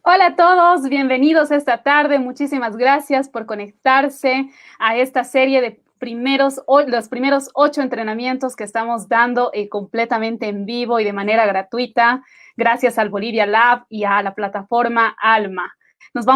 Hola a todos, bienvenidos esta tarde. Muchísimas gracias por conectarse a esta serie de los primeros 8 entrenamientos que estamos dando completamente en vivo y de manera gratuita, gracias al Bolivia Lab y a la plataforma Alma. Nos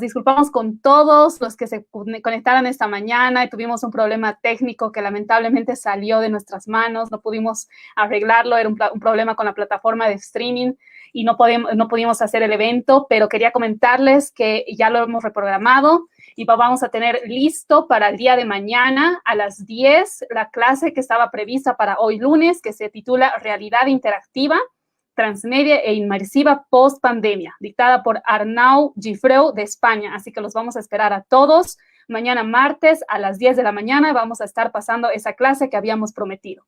disculpamos con todos los que se conectaron esta mañana y tuvimos un problema técnico que lamentablemente salió de nuestras manos, no pudimos arreglarlo, era un problema con la plataforma de streaming y no pudimos hacer el evento, pero quería comentarles que ya lo hemos reprogramado y vamos a tener listo para el día de mañana a las 10 la clase que estaba prevista para hoy lunes, que se titula Realidad Interactiva, Transmedia e Inmersiva Post Pandemia, dictada por Arnau Gifreu de España. Así que los vamos a esperar a todos. Mañana martes a las 10 de la mañana vamos a estar pasando esa clase que habíamos prometido.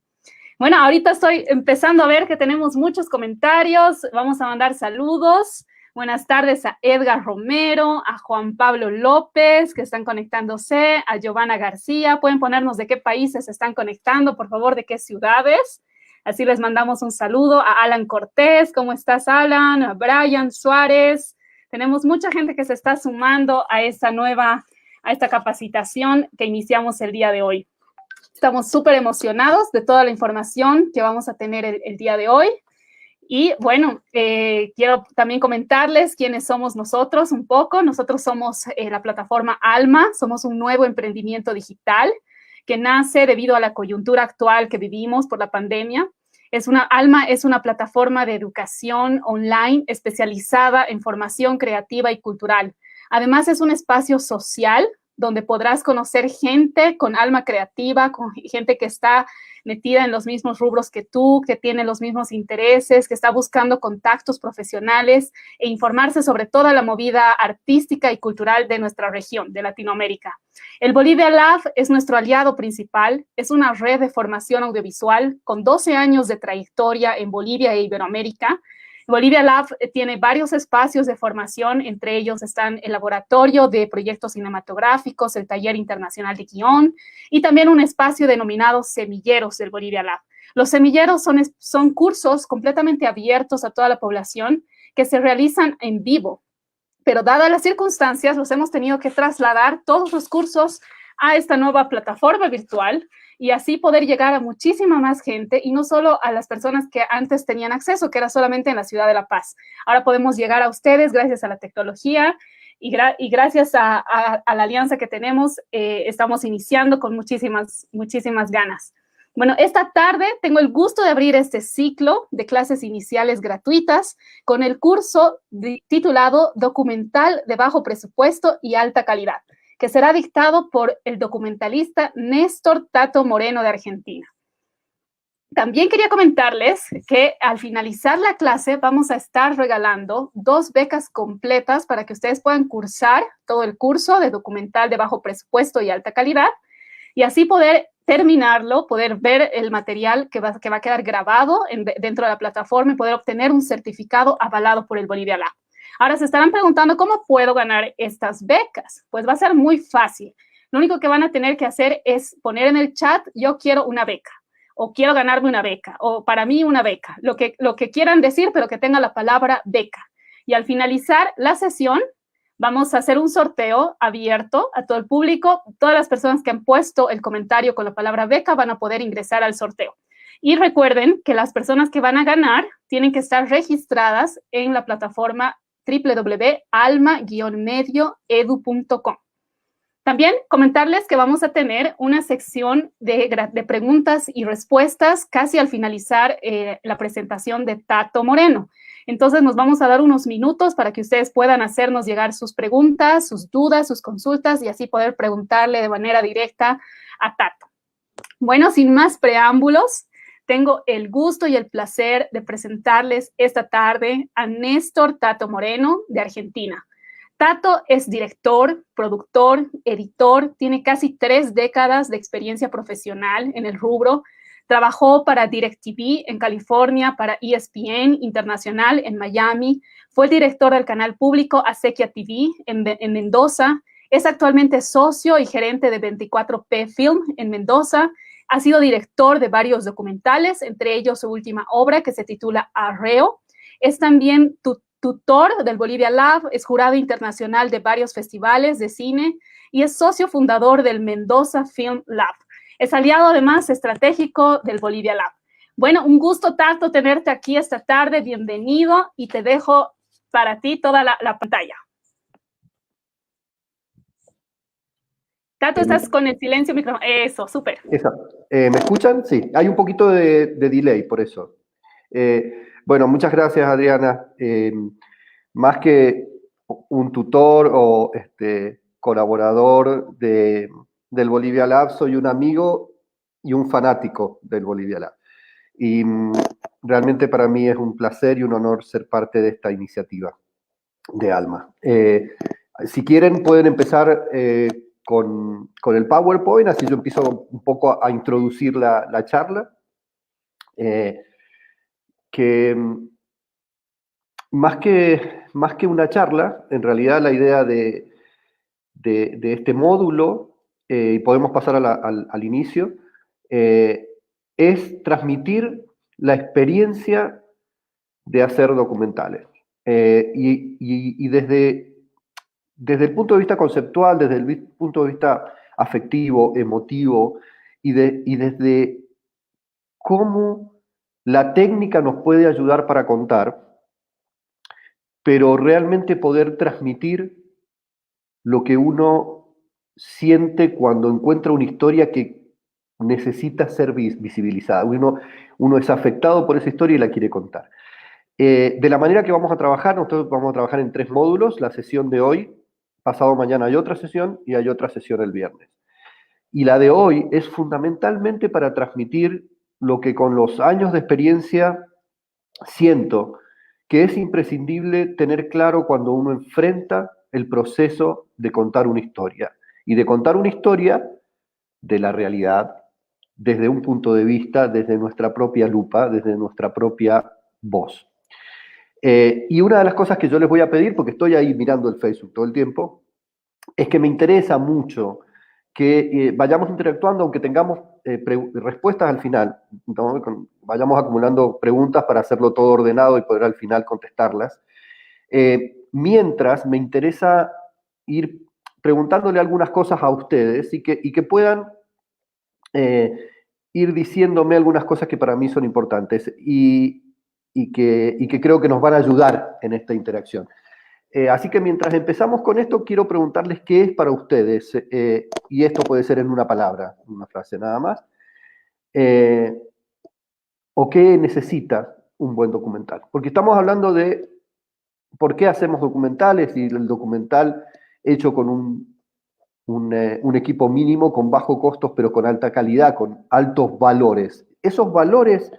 Bueno, ahorita estoy empezando a ver que tenemos muchos comentarios. Vamos a mandar saludos. Buenas tardes a Edgar Romero, a Juan Pablo López, que están conectándose, a Giovanna García. Pueden ponernos de qué países se están conectando, por favor, de qué ciudades. Así les mandamos un saludo a Alan Cortés. ¿Cómo estás, Alan? A Brian Suárez. Tenemos mucha gente que se está sumando a esta capacitación que iniciamos el día de hoy. Estamos súper emocionados de toda la información que vamos a tener el día de hoy. Y bueno, quiero también comentarles quiénes somos nosotros un poco. Nosotros somos la plataforma Alma, somos un nuevo emprendimiento digital que nace debido a la coyuntura actual que vivimos por la pandemia. Alma es una plataforma de educación online especializada en formación creativa y cultural. Además, es un espacio social donde podrás conocer gente con alma creativa, con gente que está metida en los mismos rubros que tú, que tiene los mismos intereses, que está buscando contactos profesionales e informarse sobre toda la movida artística y cultural de nuestra región, de Latinoamérica. El Bolivia Lab es nuestro aliado principal, es una red de formación audiovisual con 12 años de trayectoria en Bolivia e Iberoamérica. Bolivia Lab tiene varios espacios de formación, entre ellos están el laboratorio de proyectos cinematográficos, el taller internacional de guión y también un espacio denominado Semilleros del Bolivia Lab. Los semilleros son cursos completamente abiertos a toda la población que se realizan en vivo, pero dadas las circunstancias los hemos tenido que trasladar todos los cursos a esta nueva plataforma virtual y así poder llegar a muchísima más gente y no solo a las personas que antes tenían acceso, que era solamente en la ciudad de La Paz. Ahora podemos llegar a ustedes gracias a la tecnología y gracias a la alianza que tenemos, estamos iniciando con muchísimas ganas. Bueno, esta tarde tengo el gusto de abrir este ciclo de clases iniciales gratuitas con el curso titulado Documental de Bajo Presupuesto y Alta Calidad, que será dictado por el documentalista Néstor Tato Moreno de Argentina. También quería comentarles que al finalizar la clase vamos a estar regalando 2 becas completas para que ustedes puedan cursar todo el curso de documental de bajo presupuesto y alta calidad y así poder terminarlo, poder ver el material que va a quedar grabado dentro de la plataforma y poder obtener un certificado avalado por el Bolivia Lab. Ahora se estarán preguntando, ¿cómo puedo ganar estas becas? Pues va a ser muy fácil. Lo único que van a tener que hacer es poner en el chat, yo quiero una beca, o quiero ganarme una beca, o para mí una beca, lo que quieran decir, pero que tenga la palabra beca. Y al finalizar la sesión, vamos a hacer un sorteo abierto a todo el público. Todas las personas que han puesto el comentario con la palabra beca van a poder ingresar al sorteo. Y recuerden que las personas que van a ganar tienen que estar registradas en la plataforma www.alma-medioedu.com. También comentarles que vamos a tener una sección de preguntas y respuestas casi al finalizar la presentación de Tato Moreno. Entonces nos vamos a dar unos minutos para que ustedes puedan hacernos llegar sus preguntas, sus dudas, sus consultas y así poder preguntarle de manera directa a Tato. Bueno, sin más preámbulos, tengo el gusto y el placer de presentarles esta tarde a Néstor Tato Moreno, de Argentina. Tato es director, productor, editor, tiene casi 3 décadas de experiencia profesional en el rubro. Trabajó para DirecTV en California, para ESPN Internacional en Miami. Fue el director del canal público Acequia TV en Mendoza. Es actualmente socio y gerente de 24P Film en Mendoza. Ha sido director de varios documentales, entre ellos su última obra que se titula Arreo. Es también tutor del Bolivia Lab, es jurado internacional de varios festivales de cine y es socio fundador del Mendoza Film Lab. Es aliado además estratégico del Bolivia Lab. Bueno, un gusto, Tato, tenerte aquí esta tarde. Bienvenido y te dejo para ti toda la pantalla. Tato, estás con el silencio micrófono. Eso, súper. ¿Me escuchan? Sí, hay un poquito de delay por eso. Bueno, muchas gracias, Adriana. Más que un tutor o colaborador del Bolivia Lab, soy un amigo y un fanático del Bolivia Lab. Y realmente para mí es un placer y un honor ser parte de esta iniciativa de ALMA. Si quieren, pueden empezar con el PowerPoint, así yo empiezo un poco a introducir la charla. Que más que una charla, en realidad la idea de este módulo, y podemos pasar al inicio, es transmitir la experiencia de hacer documentales. Y desde el punto de vista conceptual, desde el punto de vista afectivo, emotivo, y desde cómo la técnica nos puede ayudar para contar, pero realmente poder transmitir lo que uno siente cuando encuentra una historia que necesita ser visibilizada. Uno es afectado por esa historia y la quiere contar. De la manera que vamos a trabajar, nosotros vamos a trabajar en 3 módulos. La sesión de hoy, pasado mañana hay otra sesión y hay otra sesión el viernes. Y la de hoy es fundamentalmente para transmitir lo que con los años de experiencia siento que es imprescindible tener claro cuando uno enfrenta el proceso de contar una historia. Y de contar una historia de la realidad desde un punto de vista, desde nuestra propia lupa, desde nuestra propia voz. Y una de las cosas que yo les voy a pedir, porque estoy ahí mirando el Facebook todo el tiempo, es que me interesa mucho que vayamos interactuando, aunque tengamos respuestas al final, ¿no? Vayamos acumulando preguntas para hacerlo todo ordenado y poder al final contestarlas. Mientras me interesa ir preguntándole algunas cosas a ustedes y que puedan ir diciéndome algunas cosas que para mí son importantes y que creo que nos van a ayudar en esta interacción. Así que mientras empezamos con esto, quiero preguntarles qué es para ustedes, y esto puede ser en una palabra, una frase nada más, o qué necesita un buen documental. Porque estamos hablando de por qué hacemos documentales y el documental hecho con un equipo mínimo, con bajo costos, pero con alta calidad, con altos valores. Esos valores,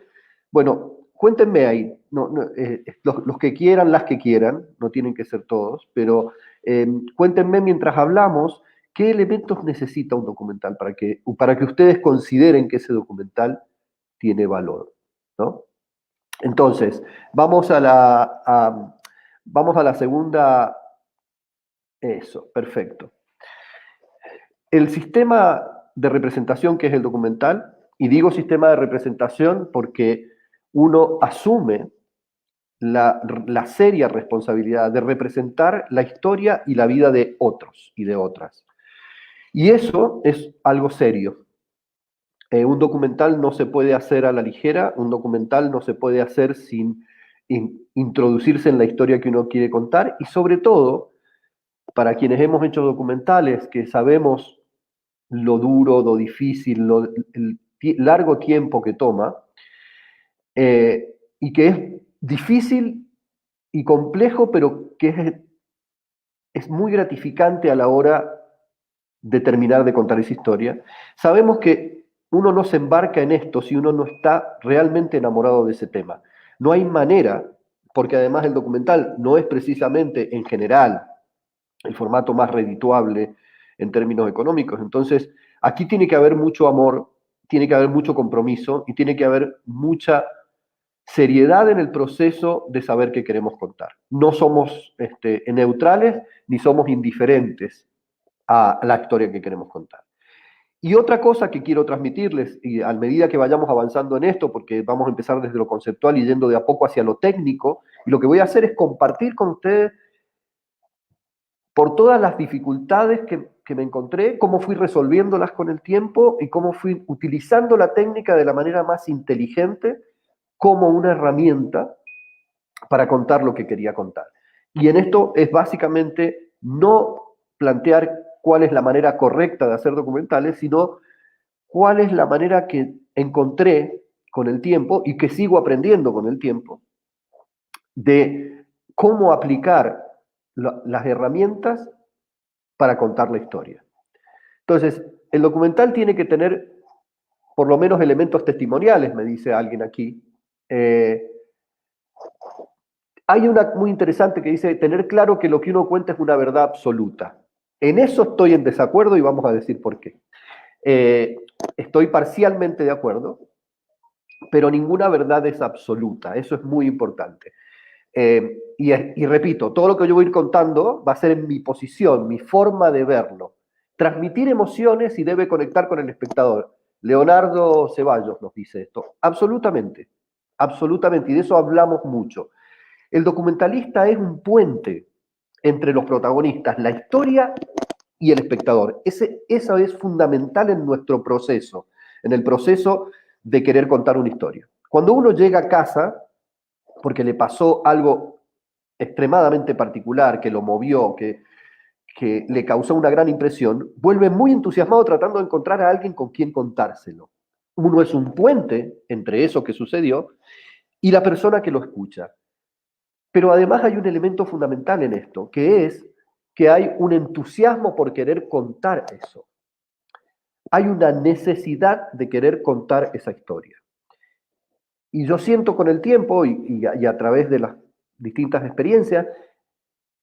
bueno, cuéntenme ahí, los que quieran, las que quieran, no tienen que ser todos, pero cuéntenme mientras hablamos qué elementos necesita un documental para que ustedes consideren que ese documental tiene valor, ¿no? Entonces, vamos a la segunda. Eso, perfecto. El sistema de representación que es el documental, y digo sistema de representación porque uno asume la seria responsabilidad de representar la historia y la vida de otros y de otras. Y eso es algo serio. Un documental no se puede hacer a la ligera, un documental no se puede hacer sin introducirse en la historia que uno quiere contar, y sobre todo, para quienes hemos hecho documentales, que sabemos lo duro, lo difícil, el largo tiempo que toma, y que es difícil y complejo, pero que es muy gratificante a la hora de terminar de contar esa historia. Sabemos que uno no se embarca en esto si uno no está realmente enamorado de ese tema. No hay manera, porque además el documental no es precisamente, en general, el formato más redituable en términos económicos. Entonces, aquí tiene que haber mucho amor, tiene que haber mucho compromiso y tiene que haber mucha seriedad en el proceso de saber qué queremos contar. No somos neutrales ni somos indiferentes a la historia que queremos contar. Y otra cosa que quiero transmitirles, y a medida que vayamos avanzando en esto, porque vamos a empezar desde lo conceptual y yendo de a poco hacia lo técnico, y lo que voy a hacer es compartir con ustedes por todas las dificultades que me encontré, cómo fui resolviéndolas con el tiempo y cómo fui utilizando la técnica de la manera más inteligente como una herramienta para contar lo que quería contar. Y en esto es básicamente no plantear cuál es la manera correcta de hacer documentales, sino cuál es la manera que encontré con el tiempo y que sigo aprendiendo con el tiempo de cómo aplicar las herramientas para contar la historia. Entonces, el documental tiene que tener por lo menos elementos testimoniales, me dice alguien aquí. Hay una muy interesante que dice tener claro que lo que uno cuenta es una verdad absoluta. En eso estoy en desacuerdo y vamos a decir por qué. Estoy parcialmente de acuerdo, pero ninguna verdad es absoluta. Eso es muy importante. Y repito, todo lo que yo voy a ir contando va a ser en mi posición, mi forma de verlo. Transmitir emociones y debe conectar con el espectador. Leonardo Ceballos nos dice esto. Absolutamente, absolutamente, y de eso hablamos mucho. El documentalista es un puente entre los protagonistas, la historia y el espectador. Eso es fundamental en nuestro proceso, en el proceso de querer contar una historia. Cuando uno llega a casa, porque le pasó algo extremadamente particular, que lo movió, que le causó una gran impresión, vuelve muy entusiasmado tratando de encontrar a alguien con quien contárselo. Uno es un puente entre eso que sucedió y la persona que lo escucha. Pero además hay un elemento fundamental en esto, que es que hay un entusiasmo por querer contar eso. Hay una necesidad de querer contar esa historia. Y yo siento con el tiempo y a través de las distintas experiencias,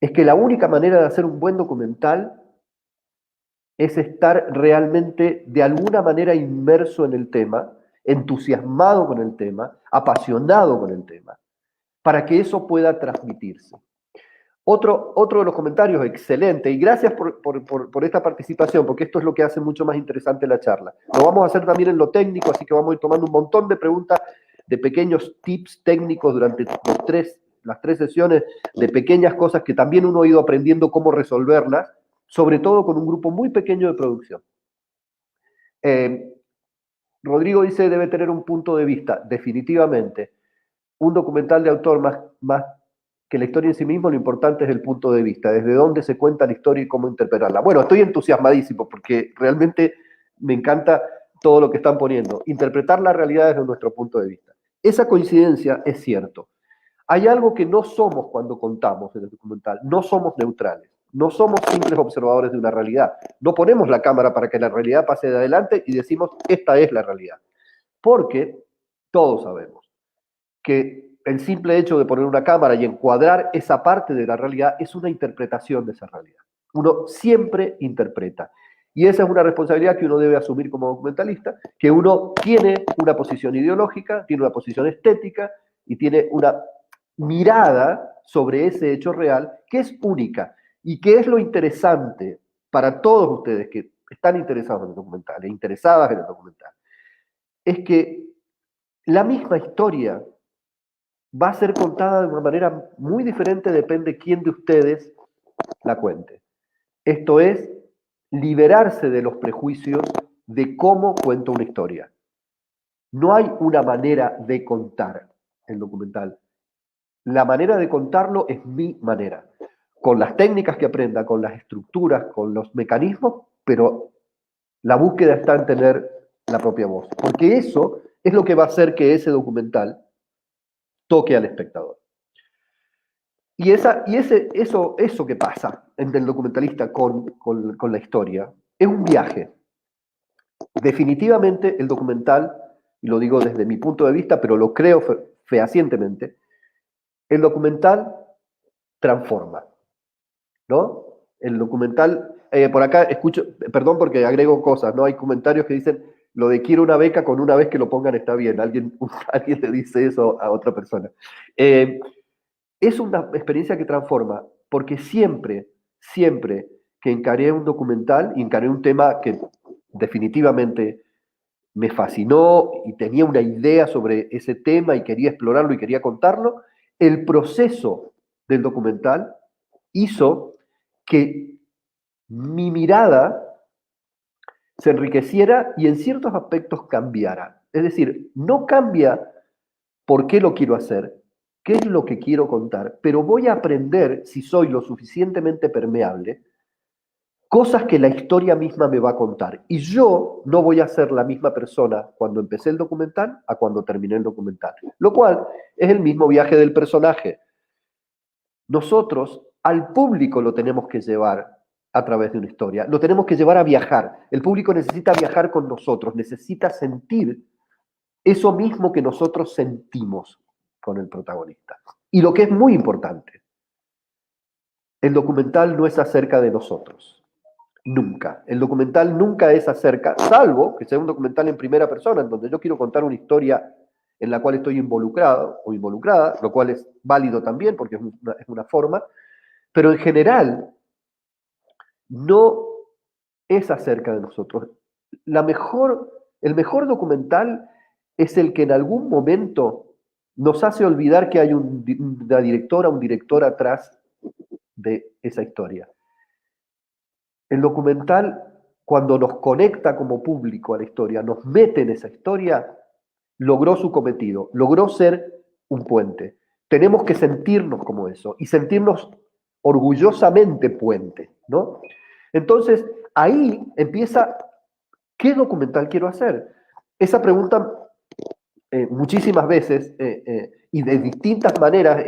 es que la única manera de hacer un buen documental es estar realmente de alguna manera inmerso en el tema, entusiasmado con el tema, apasionado con el tema, para que eso pueda transmitirse. Otro de los comentarios, excelente, y gracias por esta participación, porque esto es lo que hace mucho más interesante la charla. Lo vamos a hacer también en lo técnico, así que vamos a ir tomando un montón de preguntas, de pequeños tips técnicos durante las tres sesiones, de pequeñas cosas que también uno ha ido aprendiendo cómo resolverlas, sobre todo con un grupo muy pequeño de producción. Rodrigo dice, debe tener un punto de vista, definitivamente. Un documental de autor más que la historia en sí mismo, lo importante es el punto de vista, desde dónde se cuenta la historia y cómo interpretarla. Bueno, estoy entusiasmadísimo porque realmente me encanta todo lo que están poniendo. Interpretar la realidad desde nuestro punto de vista. Esa coincidencia es cierto. Hay algo que no somos cuando contamos en el documental. No somos neutrales. No somos simples observadores de una realidad. No ponemos la cámara para que la realidad pase de adelante y decimos, esta es la realidad. Porque todos sabemos que el simple hecho de poner una cámara y encuadrar esa parte de la realidad es una interpretación de esa realidad. Uno siempre interpreta. Y esa es una responsabilidad que uno debe asumir como documentalista, que uno tiene una posición ideológica, tiene una posición estética y tiene una mirada sobre ese hecho real que es única y que es lo interesante para todos ustedes que están interesados en el documental e interesadas en el documental. Es que la misma historia va a ser contada de una manera muy diferente, depende quién de ustedes la cuente. Esto es liberarse de los prejuicios de cómo cuento una historia. No hay una manera de contar el documental. La manera de contarlo es mi manera, con las técnicas que aprenda, con las estructuras, con los mecanismos, pero la búsqueda está en tener la propia voz, porque eso es lo que va a hacer que ese documental toque al espectador. Y eso que pasa entre el documentalista con la historia es un viaje. Definitivamente el documental, y lo digo desde mi punto de vista, pero lo creo fehacientemente, el documental transforma, ¿no? El documental, por acá escucho, perdón porque agrego cosas, ¿no? Hay comentarios que dicen, lo de quiero una beca, con una vez que lo pongan está bien. Alguien le dice eso a otra persona. Es una experiencia que transforma, porque siempre que encaré un documental y encaré un tema que definitivamente me fascinó y tenía una idea sobre ese tema y quería explorarlo y quería contarlo, el proceso del documental hizo que mi mirada se enriqueciera y en ciertos aspectos cambiara. Es decir, no cambia por qué lo quiero hacer, qué es lo que quiero contar, pero voy a aprender, si soy lo suficientemente permeable, cosas que la historia misma me va a contar. Y yo no voy a ser la misma persona cuando empecé el documental a cuando terminé el documental. Lo cual es el mismo viaje del personaje. Nosotros al público lo tenemos que llevar a través de una historia, lo tenemos que llevar a viajar. El público necesita viajar con nosotros, necesita sentir eso mismo que nosotros sentimos con el protagonista. Y lo que es muy importante, el documental no es acerca de nosotros. Nunca. El documental nunca es acerca, salvo que sea un documental en primera persona, en donde yo quiero contar una historia en la cual estoy involucrado o involucrada, lo cual es válido también porque es una forma, pero en general no es acerca de nosotros. El mejor documental es el que en algún momento nos hace olvidar que hay una directora, un director atrás de esa historia. El documental, cuando nos conecta como público a la historia, nos mete en esa historia, logró su cometido, logró ser un puente. Tenemos que sentirnos como eso y sentirnos orgullosamente puente, ¿no? Entonces, ahí empieza, ¿qué documental quiero hacer? Esa pregunta muchísimas veces y de distintas maneras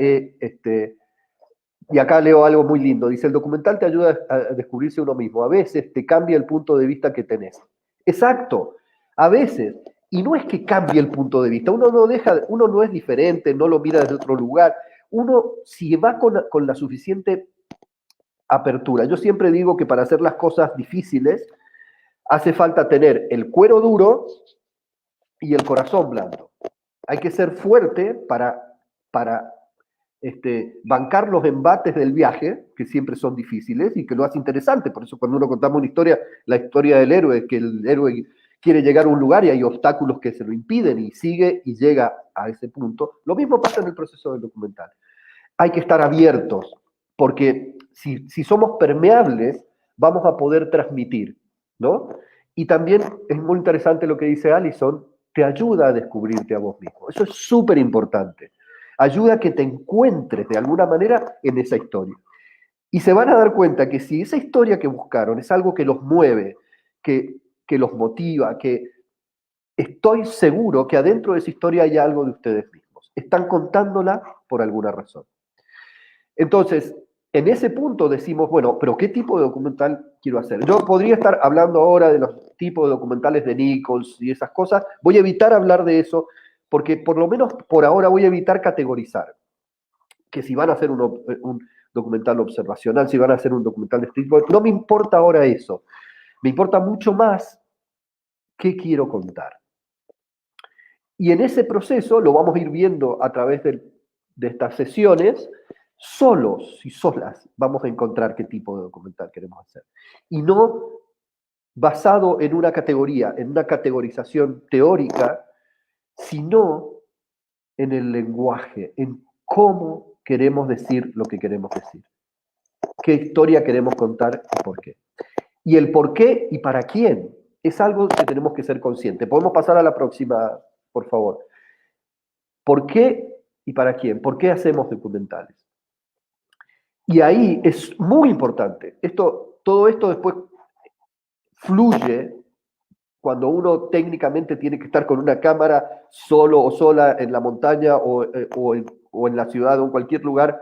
y acá leo algo muy lindo. Dice, el documental te ayuda a descubrirse uno mismo. A veces te cambia el punto de vista que tenés. Exacto. A veces. Y no es que cambie el punto de vista. Uno no es diferente, no lo mira desde otro lugar. Uno, si va con la suficiente apertura. Yo siempre digo que para hacer las cosas difíciles hace falta tener el cuero duro y el corazón blando. Hay que ser fuerte para bancar los embates del viaje, que siempre son difíciles y que lo hace interesante. Por eso cuando uno contamos una historia, la historia del héroe, que el héroe quiere llegar a un lugar y hay obstáculos que se lo impiden y sigue y llega a ese punto. Lo mismo pasa en el proceso del documental. Hay que estar abiertos, porque si somos permeables, vamos a poder transmitir, ¿no? Y también es muy interesante lo que dice Alison, te ayuda a descubrirte a vos mismo. Eso es súper importante. Ayuda a que te encuentres de alguna manera en esa historia. Y se van a dar cuenta que si esa historia que buscaron es algo que los mueve, que los motiva, que estoy seguro que adentro de esa historia hay algo de ustedes mismos. Están contándola por alguna razón. Entonces, en ese punto decimos, bueno, pero ¿qué tipo de documental quiero hacer? Yo podría estar hablando ahora de los tipos de documentales de Nichols y esas cosas. Voy a evitar hablar de eso porque por lo menos por ahora voy a evitar categorizar. Que si van a hacer un documental observacional, si van a hacer un documental de street work, no me importa ahora eso. Me importa mucho más qué quiero contar. Y en ese proceso lo vamos a ir viendo a través de estas sesiones. Solos y solas vamos a encontrar qué tipo de documental queremos hacer. Y no basado en una categoría, en una categorización teórica, sino en el lenguaje, en cómo queremos decir lo que queremos decir. Qué historia queremos contar y por qué. Y el por qué y para quién es algo que tenemos que ser conscientes. Podemos pasar a la próxima, por favor. ¿Por qué y para quién? ¿Por qué hacemos documentales? Y ahí es muy importante. Todo esto después fluye cuando uno técnicamente tiene que estar con una cámara solo o sola en la montaña o en la ciudad o en cualquier lugar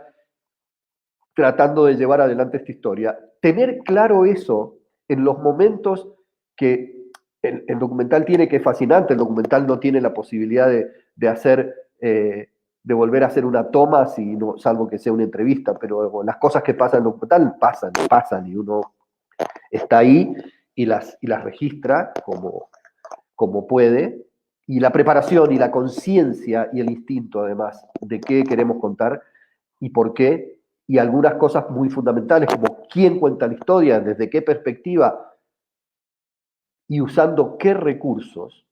tratando de llevar adelante esta historia. Tener claro eso en los momentos que el documental tiene, que es fascinante, el documental no tiene la posibilidad de hacer... de volver a hacer una toma, salvo que sea una entrevista, pero las cosas que pasan en el documental pasan, y uno está ahí y las registra como puede, y la preparación y la conciencia y el instinto, además, de qué queremos contar y por qué, y algunas cosas muy fundamentales, como quién cuenta la historia, desde qué perspectiva, y usando qué recursos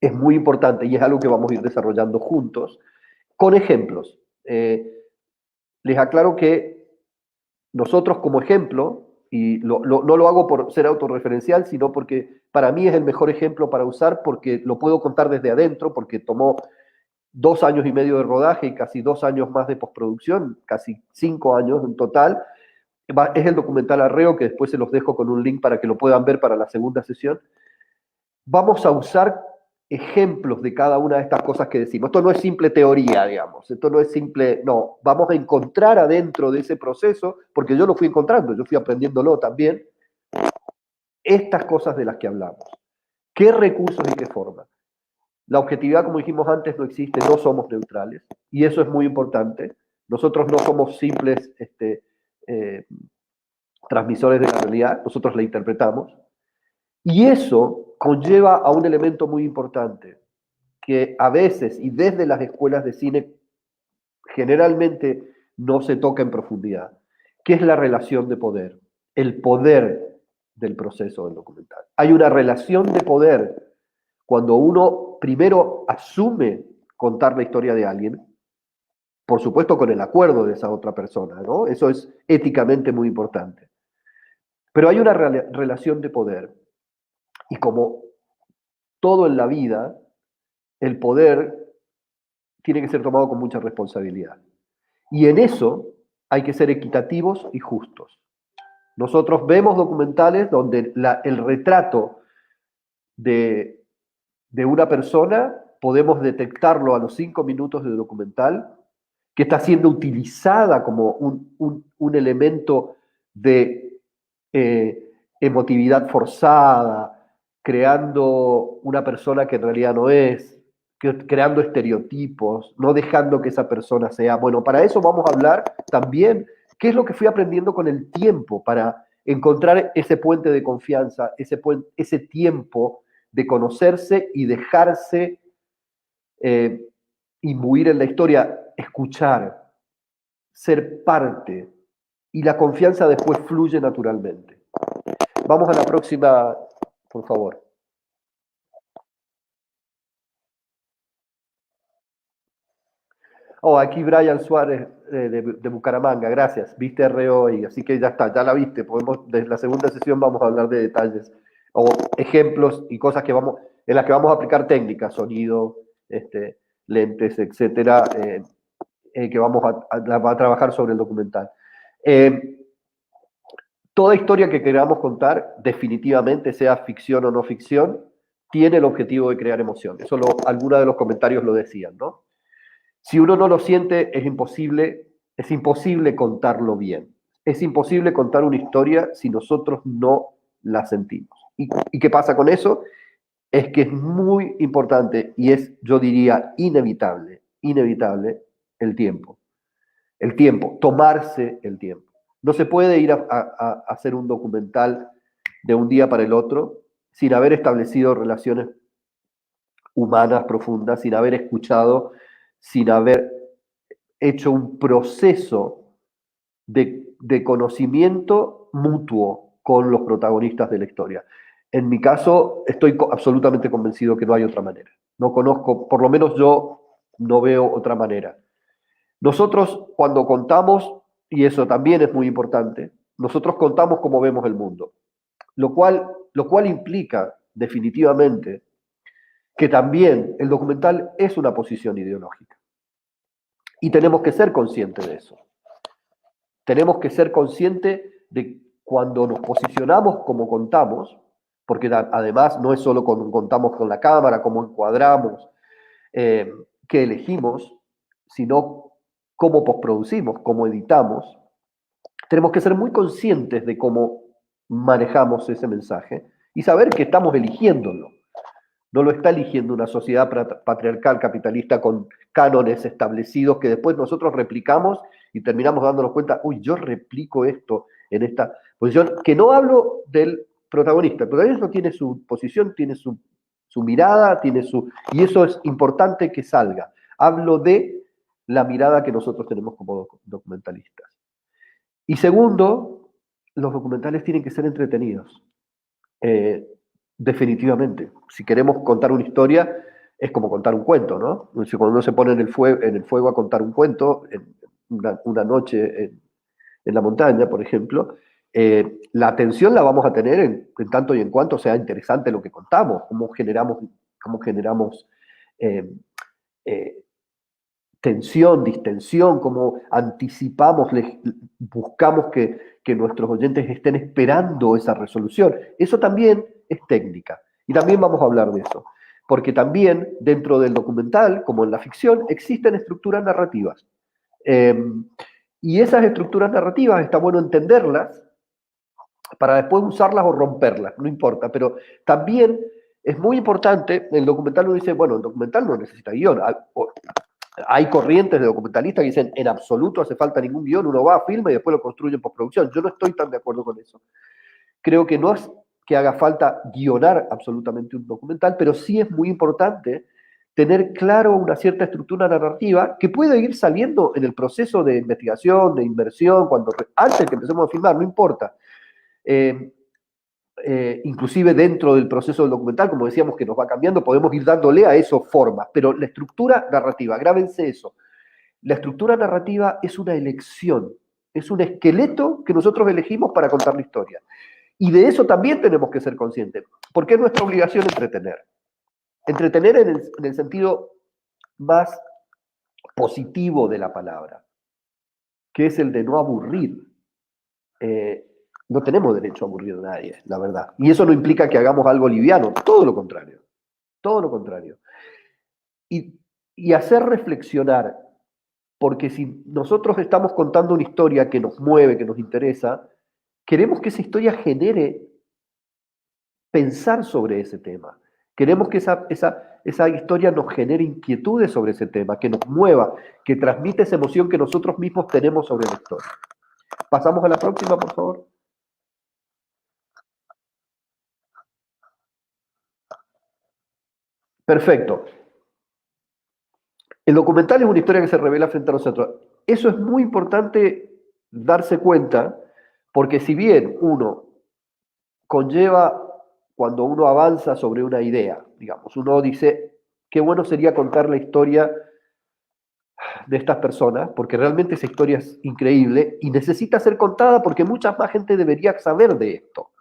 es muy importante y es algo que vamos a ir desarrollando juntos con ejemplos. Les aclaro que nosotros como ejemplo, y no lo hago por ser autorreferencial, sino porque para mí es el mejor ejemplo para usar porque lo puedo contar desde adentro, porque tomó 2 años y medio de rodaje y casi 2 años más de postproducción, casi 5 años en total. Es el documental Arreo, que después se los dejo con un link para que lo puedan ver para la segunda sesión. Vamos a usar ejemplos de cada una de estas cosas que decimos. Esto no es simple teoría, digamos. Esto no es simple, no. Vamos a encontrar adentro de ese proceso, porque yo lo fui encontrando, yo fui aprendiéndolo también, estas cosas de las que hablamos. ¿Qué recursos y qué forma? La objetividad, como dijimos antes, no existe, no somos neutrales, y eso es muy importante. Nosotros no somos simples transmisores de la realidad, nosotros la interpretamos. Y eso conlleva a un elemento muy importante, que a veces y desde las escuelas de cine generalmente no se toca en profundidad, que es la relación de poder, el poder del proceso del documental. Hay una relación de poder cuando uno primero asume contar la historia de alguien, por supuesto con el acuerdo de esa otra persona, ¿no? Eso es éticamente muy importante. Pero hay una relación de poder. Y como todo en la vida, el poder tiene que ser tomado con mucha responsabilidad. Y en eso hay que ser equitativos y justos. Nosotros vemos documentales donde el retrato de una persona podemos detectarlo a los 5 minutos de documental, que está siendo utilizada como un elemento de emotividad forzada, creando una persona que en realidad no es, creando estereotipos, no dejando que esa persona sea. Bueno, para eso vamos a hablar también qué es lo que fui aprendiendo con el tiempo para encontrar ese puente de confianza, ese tiempo de conocerse y dejarse imbuir en la historia, escuchar, ser parte, y la confianza después fluye naturalmente. Vamos a la próxima, por favor. Oh, aquí Brian Suárez de Bucaramanga, gracias. Viste Arreo y así que ya está, ya la viste. Desde la segunda sesión vamos a hablar de detalles o ejemplos y cosas en las que vamos a aplicar técnicas, sonido, lentes, etcétera, que vamos a trabajar sobre el documental. Toda historia que queramos contar, definitivamente, sea ficción o no ficción, tiene el objetivo de crear emoción. Eso algunos de los comentarios lo decían, ¿no? Si uno no lo siente, es imposible contarlo bien. Es imposible contar una historia si nosotros no la sentimos. ¿Y qué pasa con eso? Es que es muy importante y es, yo diría, inevitable el tiempo. El tiempo, tomarse el tiempo. No se puede ir a hacer un documental de un día para el otro sin haber establecido relaciones humanas profundas, sin haber escuchado, sin haber hecho un proceso de conocimiento mutuo con los protagonistas de la historia. En mi caso, estoy absolutamente convencido que no hay otra manera. No conozco, por lo menos yo no veo otra manera. Nosotros cuando contamos, y eso también es muy importante, nosotros contamos cómo vemos el mundo, lo cual implica definitivamente que también el documental es una posición ideológica. Y tenemos que ser conscientes de eso. Tenemos que ser conscientes de cuando nos posicionamos como contamos, porque además no es solo cuando contamos con la cámara, cómo encuadramos, qué elegimos, sino cómo postproducimos, cómo editamos. Tenemos que ser muy conscientes de cómo manejamos ese mensaje y saber que estamos eligiéndolo. No lo está eligiendo una sociedad patriarcal, capitalista, con cánones establecidos que después nosotros replicamos y terminamos dándonos cuenta, uy, yo replico esto en esta posición, que no hablo del protagonista. El protagonista tiene su posición, tiene su mirada, y eso es importante que salga. Hablo de la mirada que nosotros tenemos como documentalistas. Y segundo, los documentales tienen que ser entretenidos. definitivamente. Si queremos contar una historia, es como contar un cuento, ¿no? Cuando uno se pone en el fuego a contar un cuento, en una noche en la montaña, por ejemplo, la atención la vamos a tener en tanto y en cuanto sea interesante lo que contamos, cómo generamos eh, eh, tensión, distensión, cómo anticipamos, buscamos que nuestros oyentes estén esperando esa resolución. Eso también es técnica. Y también vamos a hablar de eso. Porque también dentro del documental, como en la ficción, existen estructuras narrativas. Y esas estructuras narrativas está bueno entenderlas para después usarlas o romperlas, no importa. Pero también es muy importante, el documental uno dice, bueno, el documental no necesita guión. Hay corrientes de documentalistas que dicen, en absoluto hace falta ningún guión, uno va, filma y después lo construye en postproducción. Yo no estoy tan de acuerdo con eso. Creo que no es que haga falta guionar absolutamente un documental, pero sí es muy importante tener claro una cierta estructura narrativa que puede ir saliendo en el proceso de investigación, de inversión, antes que empecemos a filmar, no importa. Inclusive dentro del proceso del documental, como decíamos que nos va cambiando, podemos ir dándole a eso formas, pero la estructura narrativa, grábense eso, la estructura narrativa es una elección, es un esqueleto que nosotros elegimos para contar la historia. Y de eso también tenemos que ser conscientes, porque es nuestra obligación entretener. Entretener en el sentido más positivo de la palabra, que es el de no aburrir. No tenemos derecho a aburrir a nadie, la verdad. Y eso no implica que hagamos algo liviano, todo lo contrario. Todo lo contrario. Y hacer reflexionar, porque si nosotros estamos contando una historia que nos mueve, que nos interesa, queremos que esa historia genere pensar sobre ese tema. Queremos que esa historia nos genere inquietudes sobre ese tema, que nos mueva, que transmita esa emoción que nosotros mismos tenemos sobre la historia. Pasamos a la próxima, por favor. Perfecto. El documental es una historia que se revela frente a nosotros. Eso es muy importante darse cuenta, porque si bien uno conlleva, cuando uno avanza sobre una idea, digamos, uno dice, qué bueno sería contar la historia de estas personas, porque realmente esa historia es increíble y necesita ser contada porque mucha más gente debería saber de esto.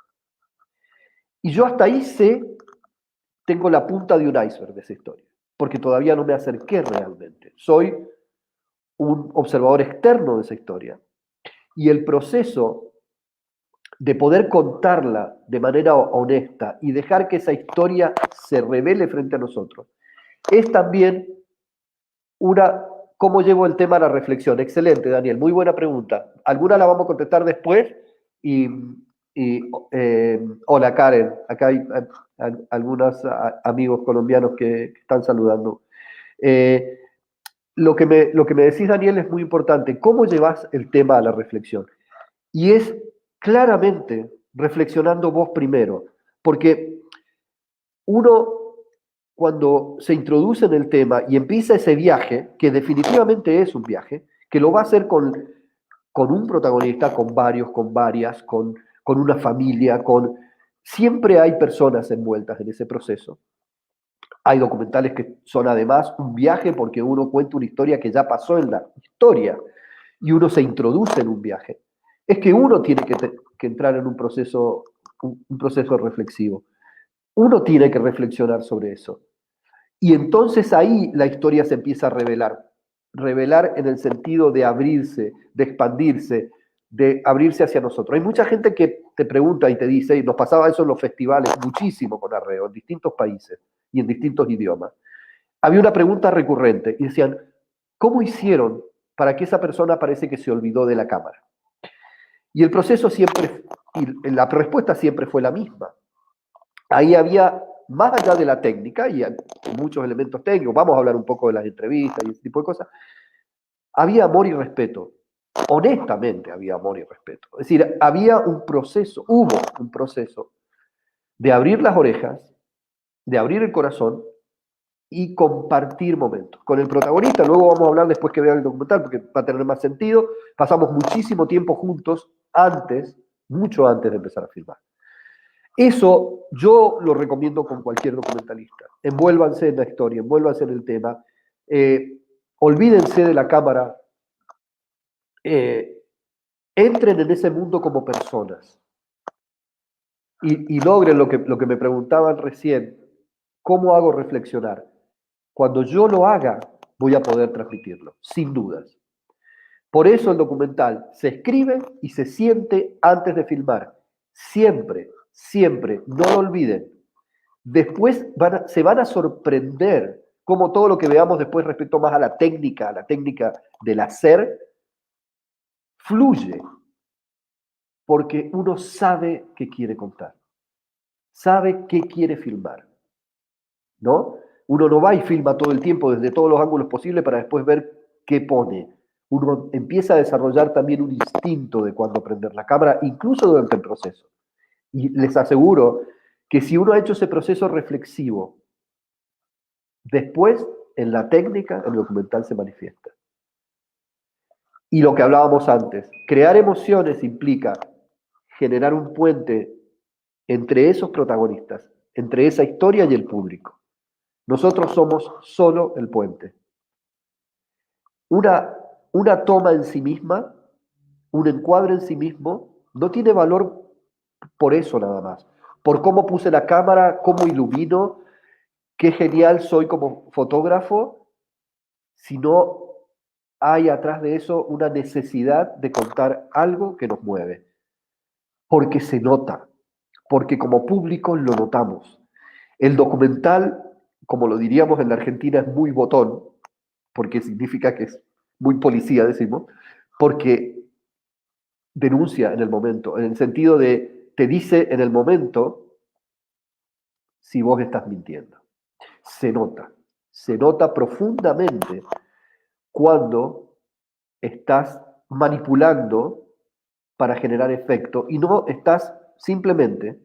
Y yo hasta ahí tengo la punta de un iceberg de esa historia, porque todavía no me acerqué realmente. Soy un observador externo de esa historia. Y el proceso de poder contarla de manera honesta y dejar que esa historia se revele frente a nosotros, es también ¿cómo llevo el tema a la reflexión? Excelente, Daniel, muy buena pregunta. Alguna la vamos a contestar después hola, Karen, acá hay algunos amigos colombianos que están saludando. Lo que me decís, Daniel, es muy importante. ¿Cómo llevas el tema a la reflexión? Y es claramente reflexionando vos primero, porque uno, cuando se introduce en el tema y empieza ese viaje, que definitivamente es un viaje, que lo va a hacer con un protagonista, con varios, con varias, con una familia, siempre hay personas envueltas en ese proceso. Hay documentales que son además un viaje porque uno cuenta una historia que ya pasó en la historia y uno se introduce en un viaje. Es que uno tiene que entrar en un proceso reflexivo. Uno tiene que reflexionar sobre eso. Y entonces ahí la historia se empieza a revelar. Revelar en el sentido de abrirse, de expandirse, de abrirse hacia nosotros. Hay mucha gente que te pregunta y te dice, y nos pasaba eso en los festivales muchísimo con Arreo, en distintos países y en distintos idiomas. Había una pregunta recurrente y decían, ¿cómo hicieron para que esa persona parece que se olvidó de la cámara? Y el proceso siempre, y la respuesta siempre fue la misma. Ahí había, más allá de la técnica, y muchos elementos técnicos, vamos a hablar un poco de las entrevistas y ese tipo de cosas, había amor y respeto. Honestamente había amor y respeto. Es decir, hubo un proceso de abrir las orejas, de abrir el corazón y compartir momentos. Con el protagonista, luego vamos a hablar después que vean el documental, porque va a tener más sentido. Pasamos muchísimo tiempo juntos mucho antes de empezar a filmar. Eso yo lo recomiendo con cualquier documentalista. Envuélvanse en la historia, envuélvanse en el tema, olvídense de la cámara, entren en ese mundo como personas y logren lo que me preguntaban recién, ¿cómo hago reflexionar? Cuando yo lo haga, voy a poder transmitirlo, sin dudas. Por eso el documental se escribe y se siente antes de filmar. Siempre, siempre, no lo olviden. Después se van a sorprender como todo lo que veamos después respecto más a la técnica del hacer, fluye, porque uno sabe qué quiere contar, sabe qué quiere filmar, ¿no? Uno no va y filma todo el tiempo desde todos los ángulos posibles para después ver qué pone. Uno empieza a desarrollar también un instinto de cuándo prender la cámara, incluso durante el proceso. Y les aseguro que si uno ha hecho ese proceso reflexivo, después en la técnica, el documental se manifiesta. Y lo que hablábamos antes, crear emociones implica generar un puente entre esos protagonistas, entre esa historia y el público. Nosotros somos solo el puente. Una toma en sí misma, un encuadre en sí mismo, no tiene valor por eso nada más. Por cómo puse la cámara, cómo ilumino, qué genial soy como fotógrafo, sino hay atrás de eso una necesidad de contar algo que nos mueve. Porque se nota, porque como público lo notamos. El documental, como lo diríamos en la Argentina, es muy botón, porque significa que es muy policía, decimos, porque denuncia en el momento, en el sentido de te dice en el momento si vos estás mintiendo. Se nota profundamente cuando estás manipulando para generar efecto y no estás simplemente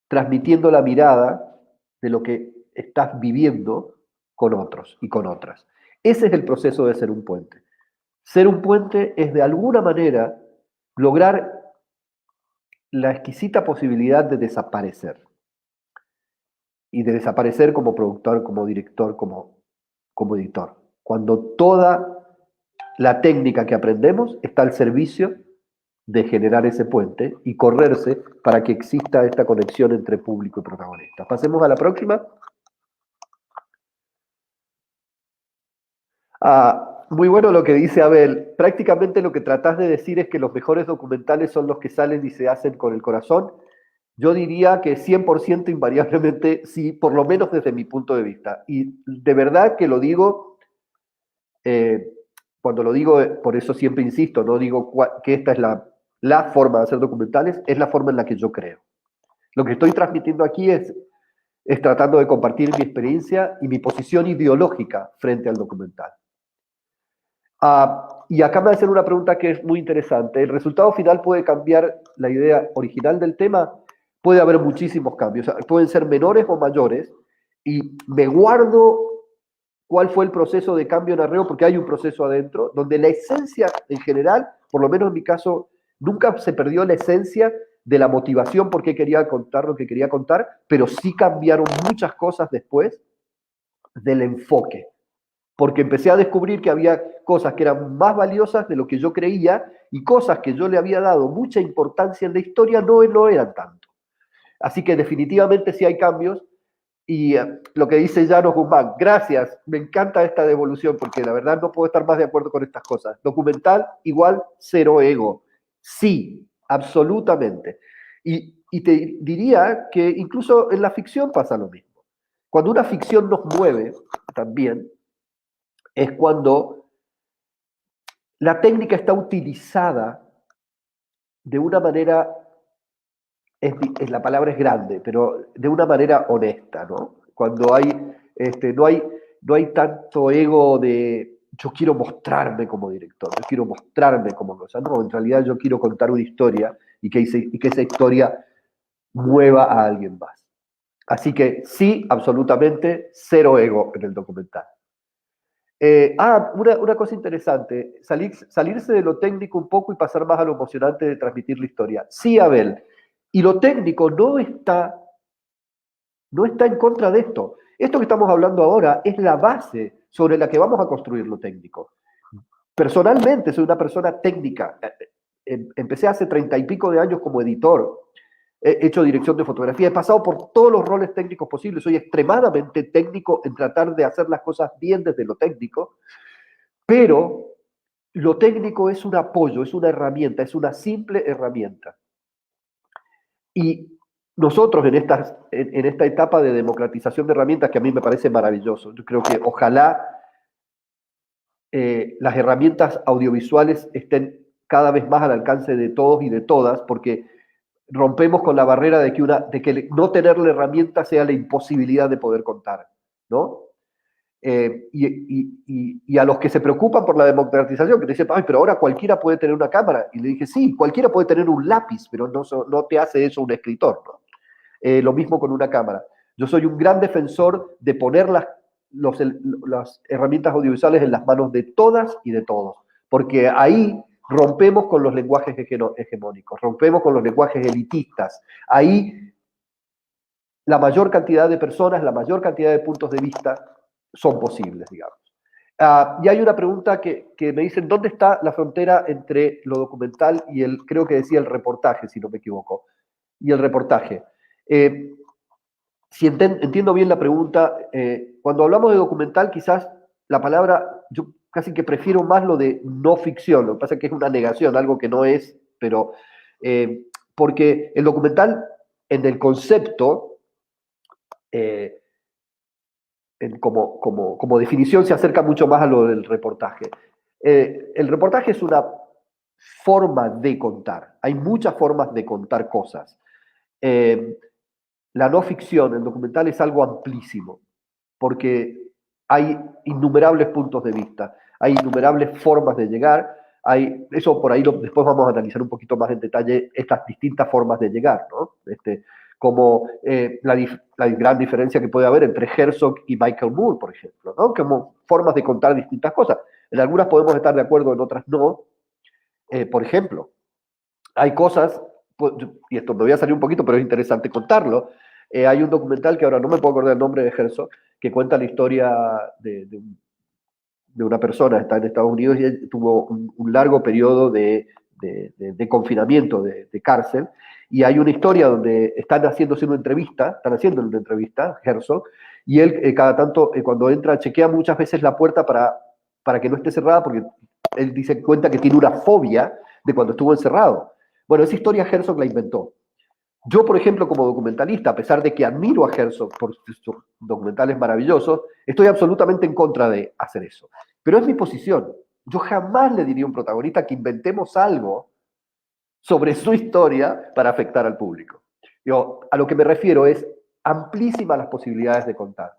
transmitiendo la mirada de lo que estás viviendo con otros y con otras. Ese es el proceso de ser un puente. Ser un puente es de alguna manera lograr la exquisita posibilidad de desaparecer. Y de desaparecer como productor, como director, como editor. Cuando toda la técnica que aprendemos está al servicio de generar ese puente y correrse para que exista esta conexión entre público y protagonista. Pasemos a la próxima. Muy bueno lo que dice Abel. Prácticamente lo que tratás de decir es que los mejores documentales son los que salen y se hacen con el corazón. Yo diría que 100% invariablemente sí, por lo menos desde mi punto de vista. Y de verdad que lo digo, cuando lo digo, por eso siempre insisto, no digo que esta es la forma de hacer documentales, es la forma en la que yo creo. Lo que estoy transmitiendo aquí es tratando de compartir mi experiencia y mi posición ideológica frente al documental. Y acá me hacen una pregunta que es muy interesante. ¿El resultado final puede cambiar la idea original del tema? Puede haber muchísimos cambios, pueden ser menores o mayores, y me guardo cuál fue el proceso de cambio en Arreo, porque hay un proceso adentro, donde la esencia en general, por lo menos en mi caso, nunca se perdió la esencia de la motivación por qué quería contar lo que quería contar, pero sí cambiaron muchas cosas después del enfoque, porque empecé a descubrir que había cosas que eran más valiosas de lo que yo creía y cosas que yo le había dado mucha importancia en la historia no lo eran tanto. Así que definitivamente sí hay cambios. Y lo que dice Llanos Guzmán, gracias, me encanta esta devolución porque la verdad no puedo estar más de acuerdo con estas cosas. Documental igual cero ego. Sí, absolutamente. Y te diría que incluso en la ficción pasa lo mismo. Cuando una ficción nos mueve también, es cuando la técnica está utilizada de una manera, la palabra es grande, pero de una manera honesta, ¿no? Cuando no hay tanto ego de yo quiero mostrarme como director, yo quiero mostrarme como cosa. No, en realidad yo quiero contar una historia y que esa historia mueva a alguien más. Así que sí, absolutamente, cero ego en el documental. Una cosa interesante, salirse de lo técnico un poco y pasar más a lo emocionante de transmitir la historia. Sí, Abel, Y lo técnico no está en contra de esto. Esto que estamos hablando ahora es la base sobre la que vamos a construir lo técnico. Personalmente soy una persona técnica. Empecé hace 30 y pico de años como editor. He hecho dirección de fotografía, he pasado por todos los roles técnicos posibles, soy extremadamente técnico en tratar de hacer las cosas bien desde lo técnico, pero lo técnico es un apoyo, es una herramienta, es una simple herramienta. Y nosotros en esta etapa de democratización de herramientas, que a mí me parece maravilloso, yo creo que ojalá las herramientas audiovisuales estén cada vez más al alcance de todos y de todas, porque rompemos con la barrera de que no tener la herramienta sea la imposibilidad de poder contar, ¿no? Y a los que se preocupan por la democratización, que te dicen, ay, pero ahora cualquiera puede tener una cámara. Y le dije, sí, cualquiera puede tener un lápiz, pero no te hace eso un escritor, ¿no? Lo mismo con una cámara. Yo soy un gran defensor de poner las herramientas audiovisuales en las manos de todas y de todos, porque ahí rompemos con los lenguajes hegemónicos, rompemos con los lenguajes elitistas. Ahí la mayor cantidad de personas, la mayor cantidad de puntos de vista son posibles, digamos. Y hay una pregunta que me dicen, ¿dónde está la frontera entre lo documental y creo que decía el reportaje, si no me equivoco, y el reportaje? Si entiendo bien la pregunta, cuando hablamos de documental, quizás la palabra, yo casi que prefiero más lo de no ficción, lo que pasa es que es una negación, algo que no es, pero porque el documental en el concepto, como definición, se acerca mucho más a lo del reportaje. El reportaje es una forma de contar, hay muchas formas de contar cosas. La no ficción, el documental es algo amplísimo, porque hay innumerables puntos de vista, hay innumerables formas de llegar, eso por ahí después vamos a analizar un poquito más en detalle estas distintas formas de llegar, ¿no? Como la gran diferencia que puede haber entre Herzog y Michael Moore, por ejemplo, ¿no? Como formas de contar distintas cosas. En algunas podemos estar de acuerdo, en otras no. Por ejemplo, hay cosas, y esto me voy a salir un poquito, pero es interesante contarlo. Hay un documental que ahora no me puedo acordar el nombre de Herzog, que cuenta la historia de una persona, está en Estados Unidos y tuvo un largo periodo de confinamiento, de cárcel, y hay una historia donde están haciendo una entrevista, Herzog, y él cada tanto, cuando entra, chequea muchas veces la puerta para que no esté cerrada, porque él cuenta que tiene una fobia de cuando estuvo encerrado. Bueno, esa historia Herzog la inventó. Yo, por ejemplo, como documentalista, a pesar de que admiro a Herzog por sus documentales maravillosos, estoy absolutamente en contra de hacer eso. Pero es mi posición. Yo jamás le diría a un protagonista que inventemos algo sobre su historia para afectar al público. A lo que me refiero es amplísimas las posibilidades de contar.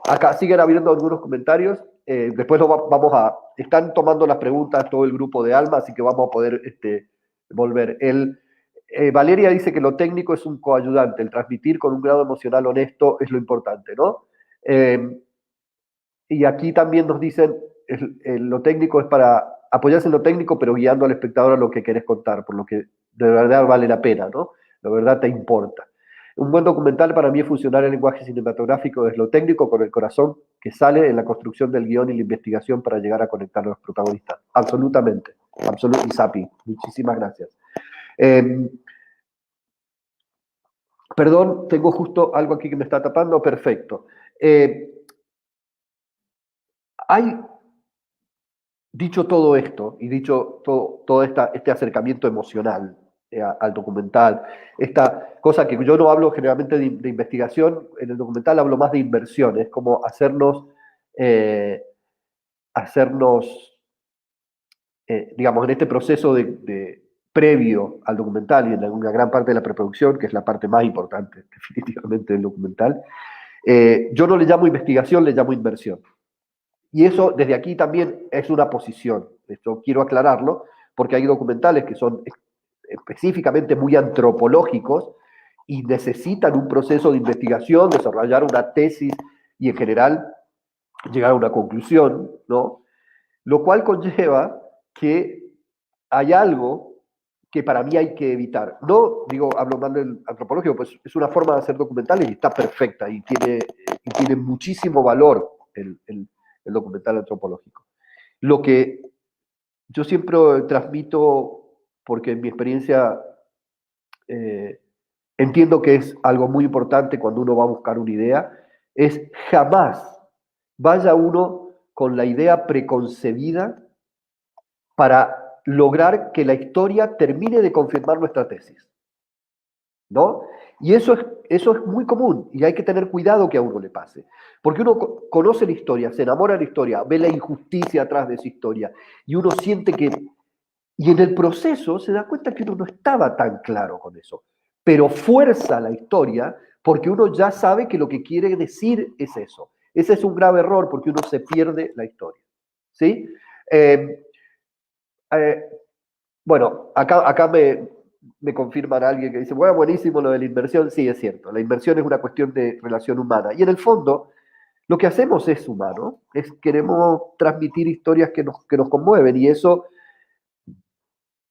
Acá siguen habiendo algunos comentarios. Después están tomando las preguntas todo el grupo de Alma, así que vamos a poder volver. Valeria dice que lo técnico es un coayudante, el transmitir con un grado emocional honesto es lo importante, ¿no? Y aquí también nos dicen, lo técnico es para apoyarse en lo técnico, pero guiando al espectador a lo que querés contar, por lo que de verdad vale la pena, ¿no? De verdad te importa. Un buen documental para mí es funcionar el lenguaje cinematográfico desde lo técnico con el corazón que sale en la construcción del guión y la investigación para llegar a conectar a los protagonistas. Absolutamente. Y Sapi, muchísimas gracias. Perdón, tengo justo algo aquí que me está tapando. Perfecto. Dicho todo esto y dicho todo este acercamiento emocional al documental, esta cosa que yo no hablo generalmente de investigación, en el documental hablo más de inversión, es como hacernos digamos, en este proceso de previo al documental y en una gran parte de la preproducción, que es la parte más importante definitivamente del documental, yo no le llamo investigación, le llamo inversión. Y eso desde aquí también es una posición. Esto quiero aclararlo, porque hay documentales que son específicamente muy antropológicos y necesitan un proceso de investigación, desarrollar una tesis y en general llegar a una conclusión, ¿no? Lo cual conlleva que hay algo que para mí hay que evitar. No, digo, hablo mal del antropológico, pues es una forma de hacer documentales y está perfecta y tiene muchísimo valor el documental antropológico. Lo que yo siempre transmito, porque en mi experiencia entiendo que es algo muy importante cuando uno va a buscar una idea, es jamás vaya uno con la idea preconcebida para lograr que la historia termine de confirmar nuestra tesis, ¿no? Y eso es muy común y hay que tener cuidado que a uno le pase. Porque uno conoce la historia, se enamora de la historia, ve la injusticia atrás de esa historia y uno siente que... Y en el proceso se da cuenta que uno no estaba tan claro con eso, pero fuerza la historia porque uno ya sabe que lo que quiere decir es eso. Ese es un grave error porque uno se pierde la historia, ¿sí? Bueno, acá me confirman alguien que dice, bueno, buenísimo lo de la inversión. Sí, es cierto, la inversión es una cuestión de relación humana. Y en el fondo, lo que hacemos es humano, queremos transmitir historias que nos conmueven y eso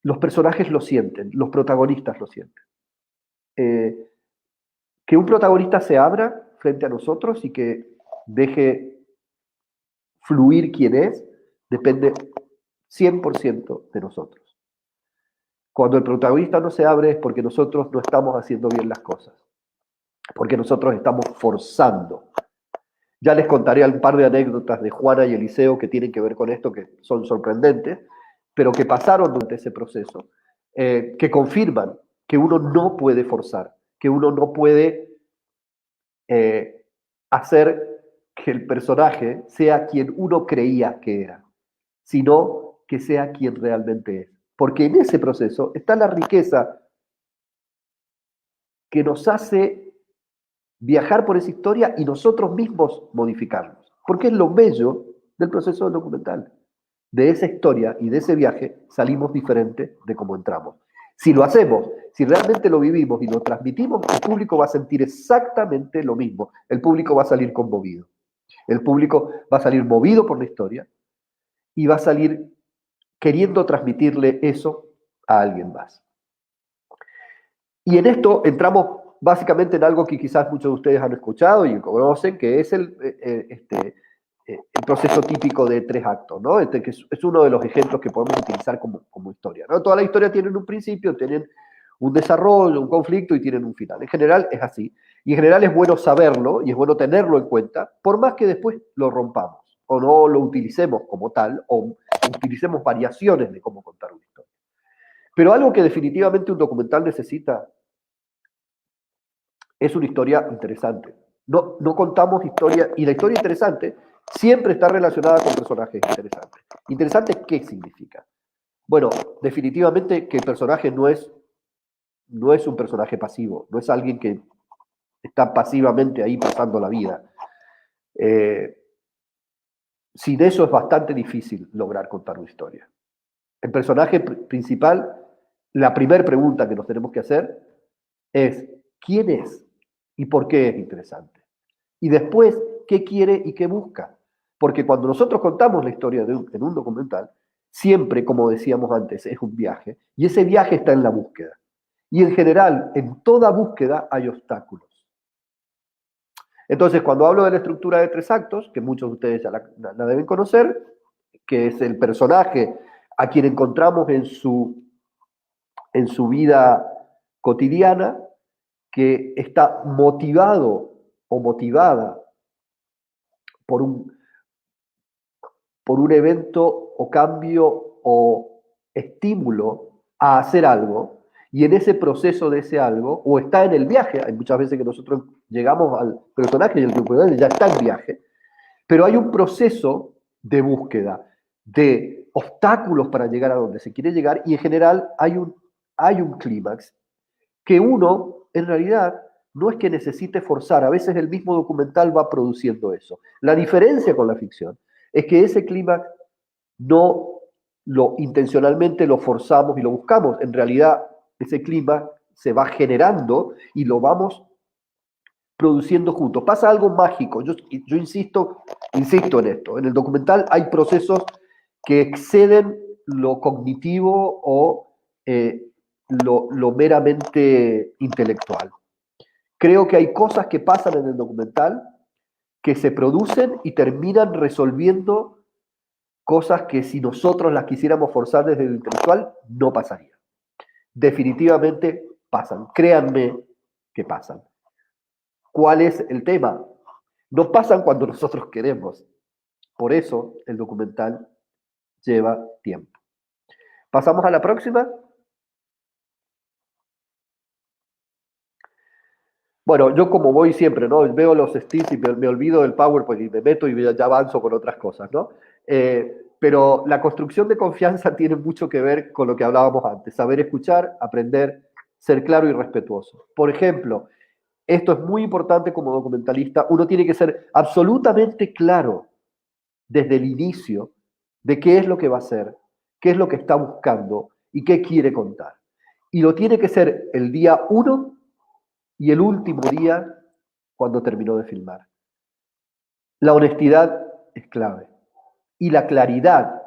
los personajes lo sienten, los protagonistas lo sienten. Que un protagonista se abra frente a nosotros y que deje fluir quién es, depende 100% de nosotros. Cuando el protagonista no se abre es porque nosotros no estamos haciendo bien las cosas, porque nosotros estamos forzando. Ya les contaré un par de anécdotas de Juana y Eliseo que tienen que ver con esto, que son sorprendentes, pero que pasaron durante ese proceso, que confirman que uno no puede forzar, que uno no puede hacer que el personaje sea quien uno creía que era, sino que sea quien realmente es. Porque en ese proceso está la riqueza que nos hace viajar por esa historia y nosotros mismos modificarnos. Porque es lo bello del proceso documental. De esa historia y de ese viaje salimos diferente de cómo entramos. Si lo hacemos, si realmente lo vivimos y lo transmitimos, el público va a sentir exactamente lo mismo. El público va a salir conmovido. El público va a salir movido por la historia y va a salir queriendo transmitirle eso a alguien más. Y en esto entramos básicamente en algo que quizás muchos de ustedes han escuchado y conocen, que es el proceso típico de 3 actos, ¿no? Que es uno de los ejemplos que podemos utilizar como historia, ¿no? Toda la historia tiene un principio, tienen un desarrollo, un conflicto y tienen un final. En general es así. Y en general es bueno saberlo y es bueno tenerlo en cuenta, por más que después lo rompamos o no lo utilicemos como tal o utilicemos variaciones de cómo contar una historia. Pero algo que definitivamente un documental necesita es una historia interesante. No contamos historia, y la historia interesante siempre está relacionada con personajes interesantes. ¿Interesante qué significa? Bueno, definitivamente que el personaje no es un personaje pasivo, no es alguien que está pasivamente ahí pasando la vida. Sin eso es bastante difícil lograr contar una historia. El personaje principal, la primera pregunta que nos tenemos que hacer es, ¿quién es y por qué es interesante? Y después, ¿qué quiere y qué busca? Porque cuando nosotros contamos la historia en un documental, siempre, como decíamos antes, es un viaje, y ese viaje está en la búsqueda. Y en general, en toda búsqueda hay obstáculos. Entonces, cuando hablo de la estructura de 3 actos, que muchos de ustedes ya la deben conocer, que es el personaje a quien encontramos en su vida cotidiana, que está motivado o motivada por un evento o cambio o estímulo a hacer algo, y en ese proceso de ese algo, o está en el viaje, hay muchas veces que nosotros llegamos al personaje y el personaje ya está en viaje, pero hay un proceso de búsqueda, de obstáculos para llegar a donde se quiere llegar, y en general hay un clímax que uno, en realidad, no es que necesite forzar, a veces el mismo documental va produciendo eso. La diferencia con la ficción es que ese clímax no intencionalmente lo forzamos y lo buscamos. En realidad, ese clima se va generando y lo vamos produciendo juntos. Pasa algo mágico. Yo insisto en esto. En el documental hay procesos que exceden lo cognitivo o lo meramente intelectual. Creo que hay cosas que pasan en el documental que se producen y terminan resolviendo cosas que si nosotros las quisiéramos forzar desde lo intelectual, no pasaría. Definitivamente pasan. Créanme que pasan. ¿Cuál es el tema? No pasan cuando nosotros queremos. Por eso el documental lleva tiempo. ¿Pasamos a la próxima? Bueno, yo como voy siempre, ¿no? Veo los sticks y me olvido del PowerPoint y me meto y ya avanzo con otras cosas, ¿no? Pero la construcción de confianza tiene mucho que ver con lo que hablábamos antes, saber escuchar, aprender, ser claro y respetuoso. Por ejemplo, esto es muy importante como documentalista, uno tiene que ser absolutamente claro desde el inicio de qué es lo que va a hacer, qué es lo que está buscando y qué quiere contar. Y lo tiene que ser el día 1 y el último día cuando terminó de filmar. La honestidad es clave y la claridad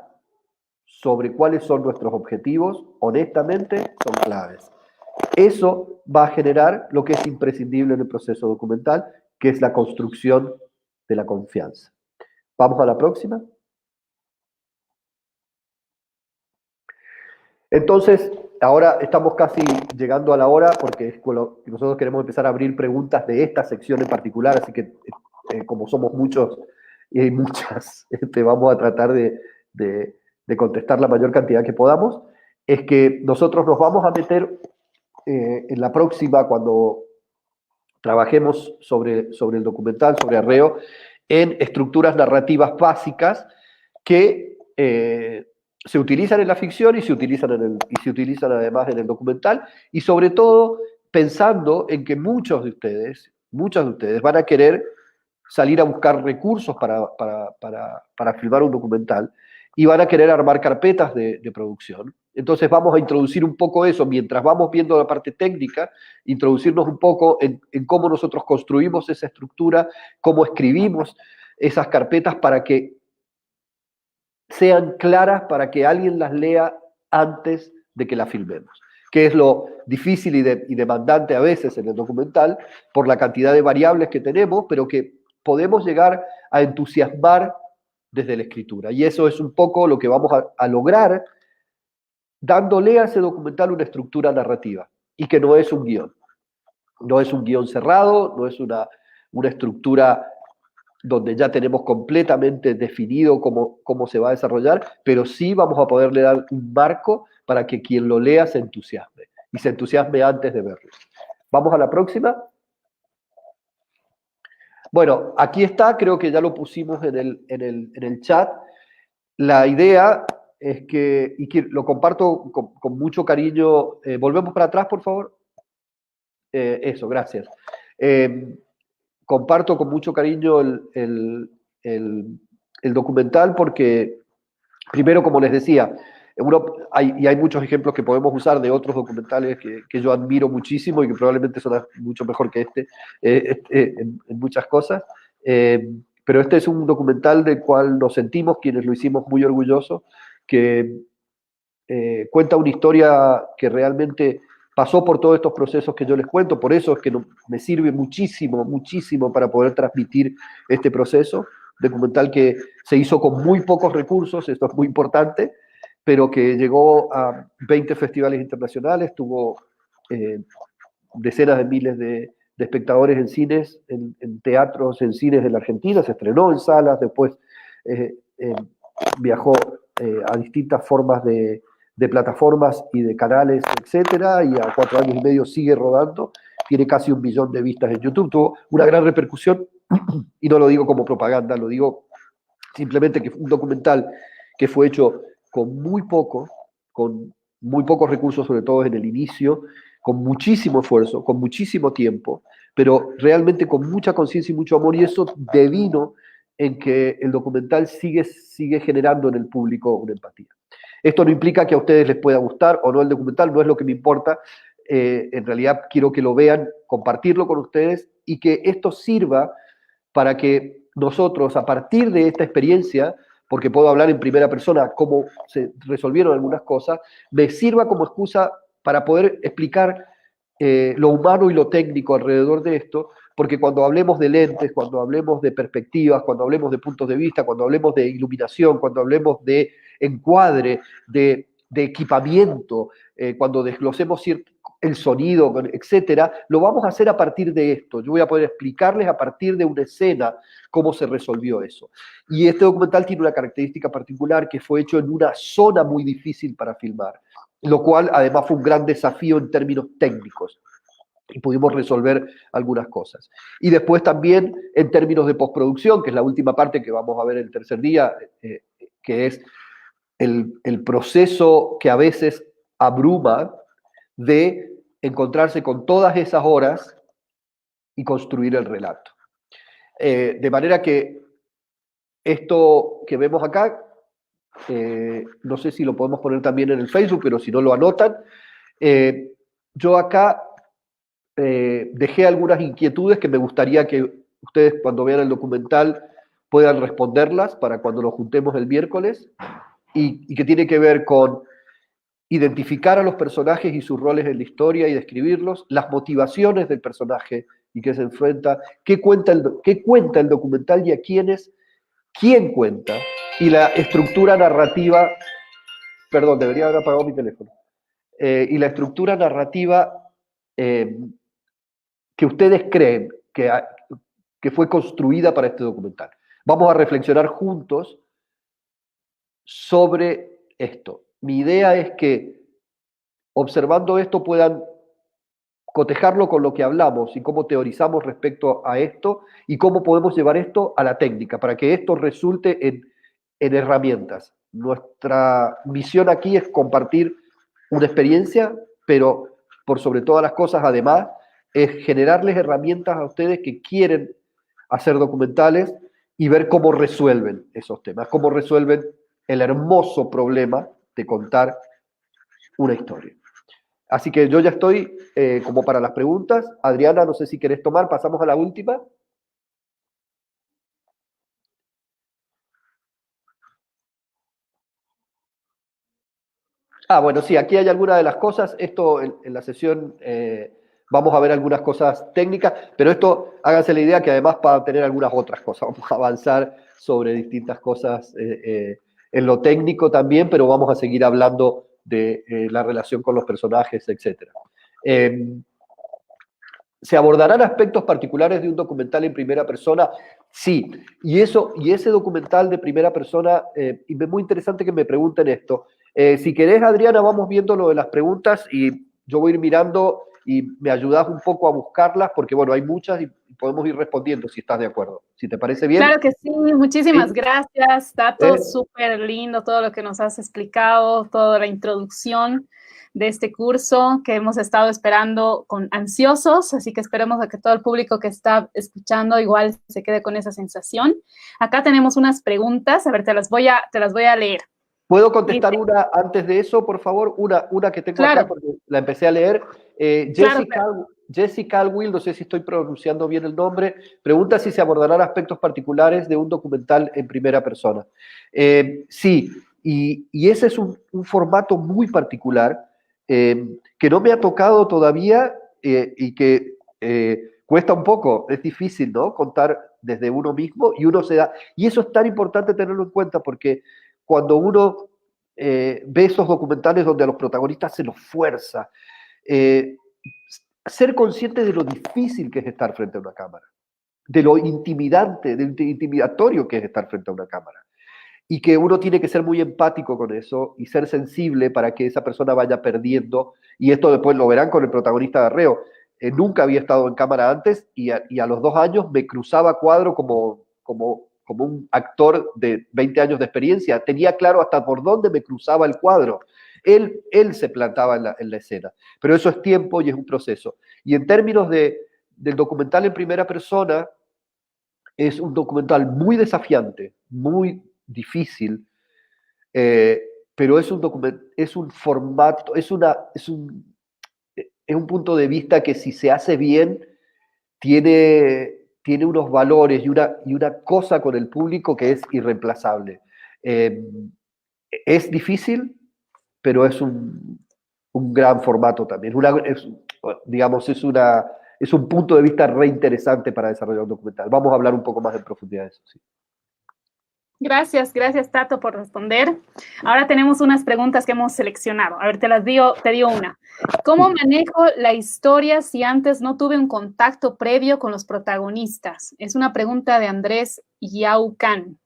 sobre cuáles son nuestros objetivos, honestamente, son claves. Eso va a generar lo que es imprescindible en el proceso documental, que es la construcción de la confianza. Vamos a la próxima. Entonces, ahora estamos casi llegando a la hora porque nosotros queremos empezar a abrir preguntas de esta sección en particular, así que como somos muchos y muchas, vamos a tratar de contestar la mayor cantidad que podamos. Es que nosotros nos vamos a meter en la próxima, cuando trabajemos sobre el documental, sobre Arreo, en estructuras narrativas básicas que se utilizan en la ficción y se utilizan además en el documental, y sobre todo pensando en que muchos de ustedes van a querer salir a buscar recursos para filmar un documental y van a querer armar carpetas de producción. Entonces vamos a introducir un poco eso, mientras vamos viendo la parte técnica, introducirnos un poco en cómo nosotros construimos esa estructura, cómo escribimos esas carpetas para que sean claras, para que alguien las lea antes de que la filmemos, que es lo difícil y demandante a veces en el documental por la cantidad de variables que tenemos, pero que podemos llegar a entusiasmar desde la escritura. Y eso es un poco lo que vamos a lograr dándole a ese documental una estructura narrativa, y que no es un guión. No es un guión cerrado, no es una estructura donde ya tenemos completamente definido cómo se va a desarrollar, pero sí vamos a poderle dar un marco para que quien lo lea se entusiasme, y se entusiasme antes de verlo. Vamos a la próxima. Bueno, aquí está, creo que ya lo pusimos en el chat. La idea es que, y que lo comparto con mucho cariño. Volvemos para atrás, por favor. Eso, gracias. Comparto con mucho cariño el documental porque, primero, como les decía, hay muchos ejemplos que podemos usar de otros documentales que yo admiro muchísimo y que probablemente son mucho mejor que en muchas cosas. Pero este es un documental del cual nos sentimos, quienes lo hicimos, muy orgullosos, que cuenta una historia que realmente pasó por todos estos procesos que yo les cuento. Por eso es que me sirve muchísimo, muchísimo para poder transmitir este proceso. Documental que se hizo con muy pocos recursos, esto es muy importante, pero que llegó a 20 festivales internacionales, tuvo decenas de miles de espectadores en cines, en teatros, en cines de la Argentina, se estrenó en salas, después viajó a distintas formas de plataformas y de canales, etcétera, y a 4 años y medio sigue rodando, tiene casi 1 millón de vistas en YouTube, tuvo una gran repercusión, y no lo digo como propaganda, lo digo simplemente que fue un documental que fue hecho con muy pocos recursos, sobre todo en el inicio, con muchísimo esfuerzo, con muchísimo tiempo, pero realmente con mucha conciencia y mucho amor, y eso devino en que el documental sigue generando en el público una empatía. Esto no implica que a ustedes les pueda gustar o no el documental, no es lo que me importa. En realidad quiero que lo vean, compartirlo con ustedes, y que esto sirva para que nosotros, a partir de esta experiencia, porque puedo hablar en primera persona cómo se resolvieron algunas cosas, me sirva como excusa para poder explicar lo humano y lo técnico alrededor de esto, porque cuando hablemos de lentes, cuando hablemos de perspectivas, cuando hablemos de puntos de vista, cuando hablemos de iluminación, cuando hablemos de encuadre, de equipamiento, cuando desglosemos el sonido, etcétera, lo vamos a hacer a partir de esto. Yo voy a poder explicarles a partir de una escena cómo se resolvió eso. Y este documental tiene una característica particular, que fue hecho en una zona muy difícil para filmar, lo cual además fue un gran desafío en términos técnicos y pudimos resolver algunas cosas. Y después también en términos de postproducción, que es la última parte que vamos a ver el tercer día, que es el proceso que a veces abruma de encontrarse con todas esas horas y construir el relato. De manera que esto que vemos acá, no sé si lo podemos poner también en el Facebook, pero si no lo anotan, yo acá dejé algunas inquietudes que me gustaría que ustedes cuando vean el documental puedan responderlas para cuando nos juntemos el miércoles, y que tiene que ver con identificar a los personajes y sus roles en la historia y describirlos, las motivaciones del personaje y que se enfrenta, qué cuenta el documental y a quién cuenta, y la estructura narrativa, perdón, debería haber apagado mi teléfono, y la estructura narrativa que ustedes creen que fue construida para este documental. Vamos a reflexionar juntos sobre esto. Mi idea es que observando esto puedan cotejarlo con lo que hablamos y cómo teorizamos respecto a esto y cómo podemos llevar esto a la técnica para que esto resulte en herramientas. Nuestra misión aquí es compartir una experiencia, pero por sobre todas las cosas, además, es generarles herramientas a ustedes que quieren hacer documentales y ver cómo resuelven esos temas, cómo resuelven el hermoso problema de contar una historia. Así que yo ya estoy como para las preguntas. Adriana, no sé si querés tomar, pasamos a la última. Bueno, sí, aquí hay algunas de las cosas. Esto en la sesión vamos a ver algunas cosas técnicas, pero esto, háganse la idea que además para tener algunas otras cosas. Vamos a avanzar sobre distintas cosas en lo técnico también, pero vamos a seguir hablando de la relación con los personajes, etc. ¿Se abordarán aspectos particulares de un documental en primera persona? Sí, y ese documental de primera persona, y es muy interesante que me pregunten esto. Si querés, Adriana, vamos viendo lo de las preguntas y yo voy a ir mirando y me ayudás un poco a buscarlas, porque bueno, hay muchas y podemos ir respondiendo si estás de acuerdo. Si te parece bien. Claro que sí, muchísimas gracias. Está todo súper lindo, todo lo que nos has explicado, toda la introducción de este curso que hemos estado esperando con ansiosos, así que esperemos a que todo el público que está escuchando igual se quede con esa sensación. Acá tenemos unas preguntas, a ver, te las voy a leer. ¿Puedo contestar una antes de eso, por favor? Una que tengo acá porque la empecé a leer. Jessica Alwill, no sé si estoy pronunciando bien el nombre, pregunta si se abordarán aspectos particulares de un documental en primera persona. Sí, y ese es un formato muy particular que no me ha tocado todavía y que cuesta un poco, es difícil, ¿no? Contar desde uno mismo y uno se da. Y eso es tan importante tenerlo en cuenta porque cuando uno ve esos documentales donde a los protagonistas se los fuerza, ser consciente de lo difícil que es estar frente a una cámara, de lo intimidante, de lo intimidatorio que es estar frente a una cámara, y que uno tiene que ser muy empático con eso y ser sensible para que esa persona vaya perdiendo, y esto después lo verán con el protagonista de Arreo. Nunca había estado en cámara antes y a los 2 años me cruzaba cuadro como un actor de 20 años de experiencia. Tenía claro hasta por dónde me cruzaba el cuadro. Él se plantaba en la escena. Pero eso es tiempo y es un proceso. Y en términos del documental en primera persona, es un documental muy desafiante, muy difícil, pero es un formato, es un punto de vista que si se hace bien, tiene unos valores y una cosa con el público que es irreemplazable. Es difícil, pero es un un gran formato también. Digamos, es un punto de vista re interesante para desarrollar un documental. Vamos a hablar un poco más en profundidad de eso, sí. Gracias, gracias Tato por responder. Ahora tenemos unas preguntas que hemos seleccionado. A ver, te digo una. ¿Cómo manejo la historia si antes no tuve un contacto previo con los protagonistas? Es una pregunta de Andrés Yaucan.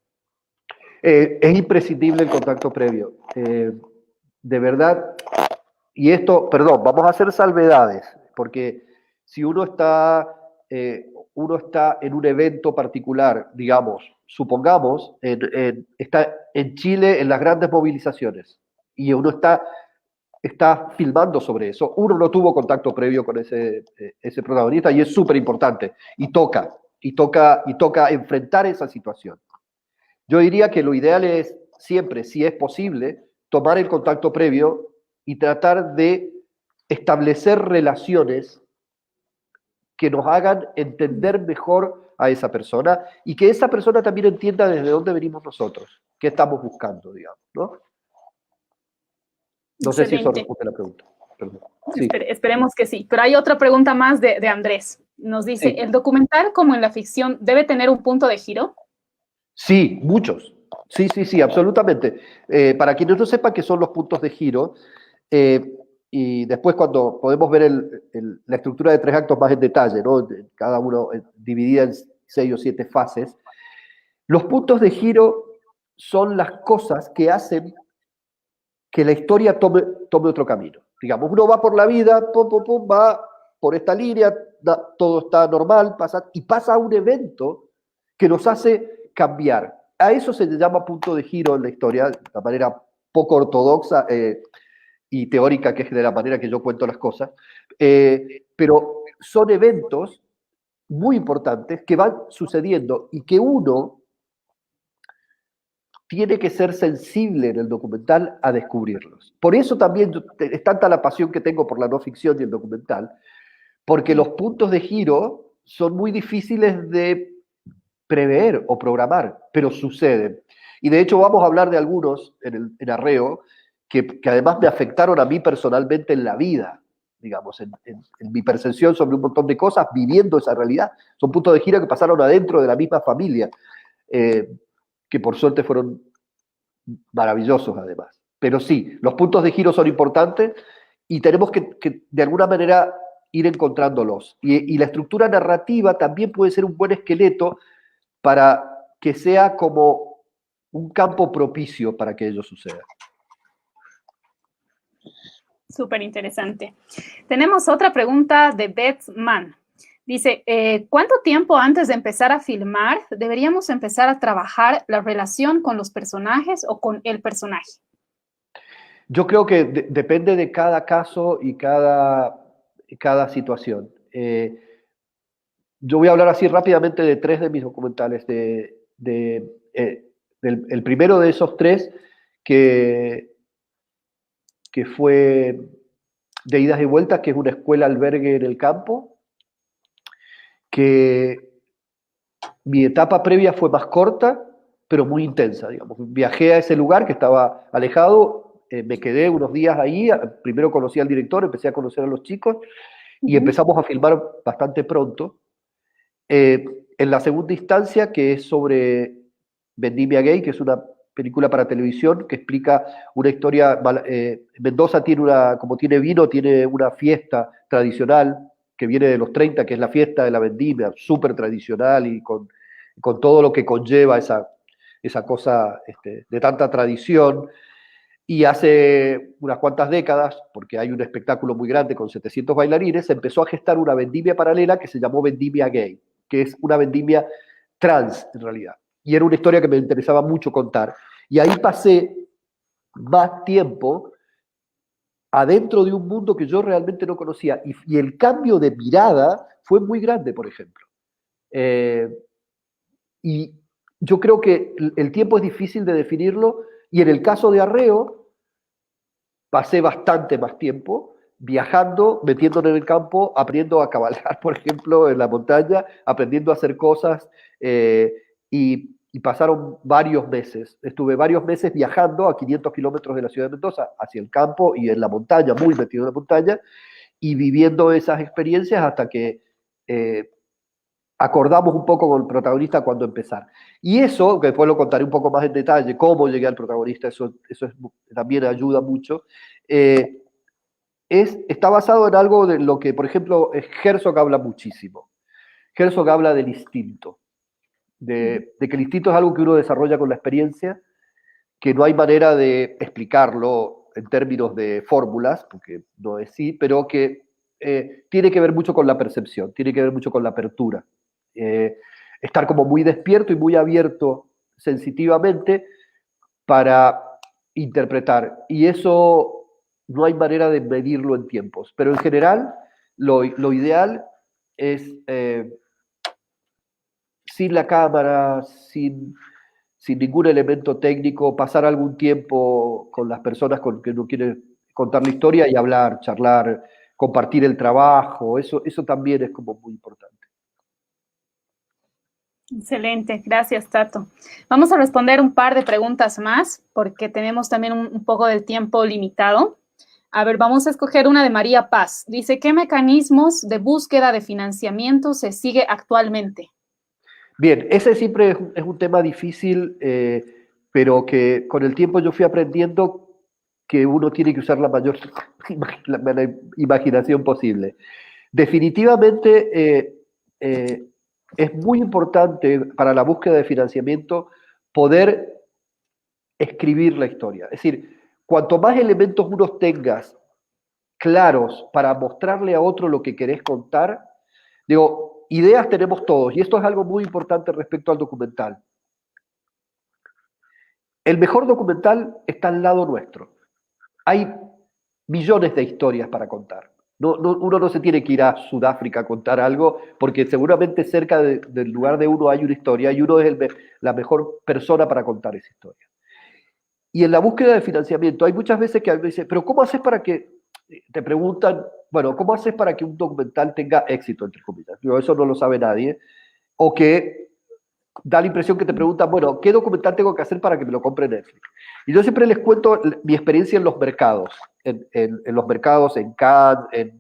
Es imprescindible el contacto previo. De verdad, y esto, perdón, vamos a hacer salvedades, porque si uno está en un evento particular, digamos, supongamos, está en Chile en las grandes movilizaciones, y uno está filmando sobre eso, uno no tuvo contacto previo con ese protagonista, y es súper importante, y toca enfrentar esa situación. Yo diría que lo ideal es siempre, si es posible, tomar el contacto previo y tratar de establecer relaciones que nos hagan entender mejor a esa persona y que esa persona también entienda desde dónde venimos nosotros, qué estamos buscando, digamos, ¿no? No sé si eso responde a la pregunta. Sí. Esperemos que sí. Pero hay otra pregunta más de Andrés. Nos dice, sí. ¿El documental, como en la ficción, debe tener un punto de giro? Sí, muchos. Sí, absolutamente. Para quienes no sepan qué son los puntos de giro, y después cuando podemos ver la estructura de 3 actos más en detalle, ¿no? Cada uno dividida en 6 o 7 fases, los puntos de giro son las cosas que hacen que la historia tome otro camino. Digamos, uno va por la vida, va por esta línea, todo está normal, y pasa un evento que nos hace cambiar. A eso se le llama punto de giro en la historia, de la manera poco ortodoxa y teórica, que es de la manera que yo cuento las cosas, pero son eventos muy importantes que van sucediendo y que uno tiene que ser sensible en el documental a descubrirlos. Por eso también es tanta la pasión que tengo por la no ficción y el documental, porque los puntos de giro son muy difíciles de prever o programar, pero suceden. Y de hecho vamos a hablar de algunos en Arreo que además me afectaron a mí personalmente en la vida, digamos, en mi percepción sobre un montón de cosas, viviendo esa realidad. Son puntos de giro que pasaron adentro de la misma familia, que por suerte fueron maravillosos además. Pero sí, los puntos de giro son importantes y tenemos que de alguna manera ir encontrándolos. Y la estructura narrativa también puede ser un buen esqueleto para que sea como un campo propicio para que ello suceda. Súper interesante. Tenemos otra pregunta de Beth Mann. Dice, ¿cuánto tiempo antes de empezar a filmar deberíamos empezar a trabajar la relación con los personajes o con el personaje? Yo creo que depende de cada caso y cada situación. Yo voy a hablar así rápidamente de 3 de mis documentales. El primero de esos 3, que fue de idas y vueltas, que es una escuela albergue en el campo, que mi etapa previa fue más corta, pero muy intensa, digamos. Viajé a ese lugar que estaba alejado, me quedé unos días ahí, primero conocí al director, empecé a conocer a los chicos, y empezamos a filmar bastante pronto. En la segunda instancia, que es sobre Vendimia Gay, que es una película para televisión que explica una historia. Mendoza como tiene vino, tiene una fiesta tradicional que viene de los 30, que es la fiesta de la vendimia, súper tradicional y con todo lo que conlleva esa cosa de tanta tradición. Y hace unas cuantas décadas, porque hay un espectáculo muy grande con 700 bailarines, se empezó a gestar una vendimia paralela que se llamó Vendimia Gay, que es una vendimia trans en realidad. Y era una historia que me interesaba mucho contar. Y ahí pasé más tiempo adentro de un mundo que yo realmente no conocía. Y el cambio de mirada fue muy grande, por ejemplo. Y yo creo que el tiempo es difícil de definirlo. Y en el caso de Arreo, pasé bastante más tiempo viajando, metiéndome en el campo, aprendiendo a cabalgar, por ejemplo, en la montaña, aprendiendo a hacer cosas. Y y pasaron varios meses. Estuve varios meses viajando a 500 kilómetros de la ciudad de Mendoza, hacia el campo y en la montaña, muy metido en la montaña, y viviendo esas experiencias hasta que acordamos un poco con el protagonista cuando empezar. Y eso, que después lo contaré un poco más en detalle, cómo llegué al protagonista, eso también ayuda mucho, está basado en algo de lo que, por ejemplo, Herzog habla muchísimo. Herzog habla del instinto, de que el instinto es algo que uno desarrolla con la experiencia, que no hay manera de explicarlo en términos de fórmulas, porque no es sí, pero que tiene que ver mucho con la percepción, tiene que ver mucho con la apertura. Estar como muy despierto y muy abierto sensitivamente para interpretar. Y eso no hay manera de medirlo en tiempos, pero en general lo ideal es sin la cámara, sin ningún elemento técnico, pasar algún tiempo con las personas con que uno quiere contar la historia y hablar, charlar, compartir el trabajo, eso también es como muy importante. Excelente, gracias Tato. Vamos a responder un par de preguntas más porque tenemos también un poco del tiempo limitado. A ver, vamos a escoger una de María Paz. Dice, ¿qué mecanismos de búsqueda de financiamiento se sigue actualmente? Bien, ese siempre es un tema difícil, pero que con el tiempo yo fui aprendiendo que uno tiene que usar la mayor imaginación posible. Definitivamente es muy importante para la búsqueda de financiamiento poder escribir la historia. Es decir, cuanto más elementos uno tengas claros para mostrarle a otro lo que querés contar, digo, ideas tenemos todos, y esto es algo muy importante respecto al documental. El mejor documental está al lado nuestro. Hay millones de historias para contar. Uno no se tiene que ir a Sudáfrica a contar algo, porque seguramente cerca del lugar de uno hay una historia y uno es la mejor persona para contar esa historia. Y en la búsqueda de financiamiento hay muchas veces que a mí me dicen, pero ¿cómo haces para que, te preguntan, bueno, ¿cómo haces para que un documental tenga éxito, entre comillas? Digo, eso no lo sabe nadie. O que da la impresión que te preguntan, bueno, ¿qué documental tengo que hacer para que me lo compre Netflix? Y yo siempre les cuento mi experiencia en los mercados, en los mercados, en Cannes,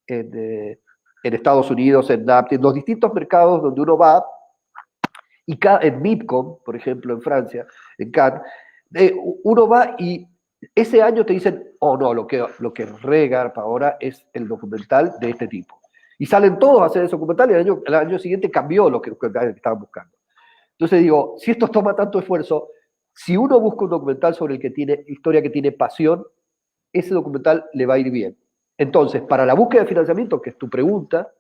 en Estados Unidos, en los distintos mercados donde uno va, y en MIPCOM, por ejemplo, en Francia, en Cannes, uno va y ese año te dicen, oh no, lo que regarpa ahora es el documental de este tipo. Y salen todos a hacer ese documental y el año siguiente cambió lo que estaban buscando. Entonces digo, si esto toma tanto esfuerzo, si uno busca un documental sobre el que tiene historia, que tiene pasión, ese documental le va a ir bien. Entonces, para la búsqueda de financiamiento, que es tu pregunta,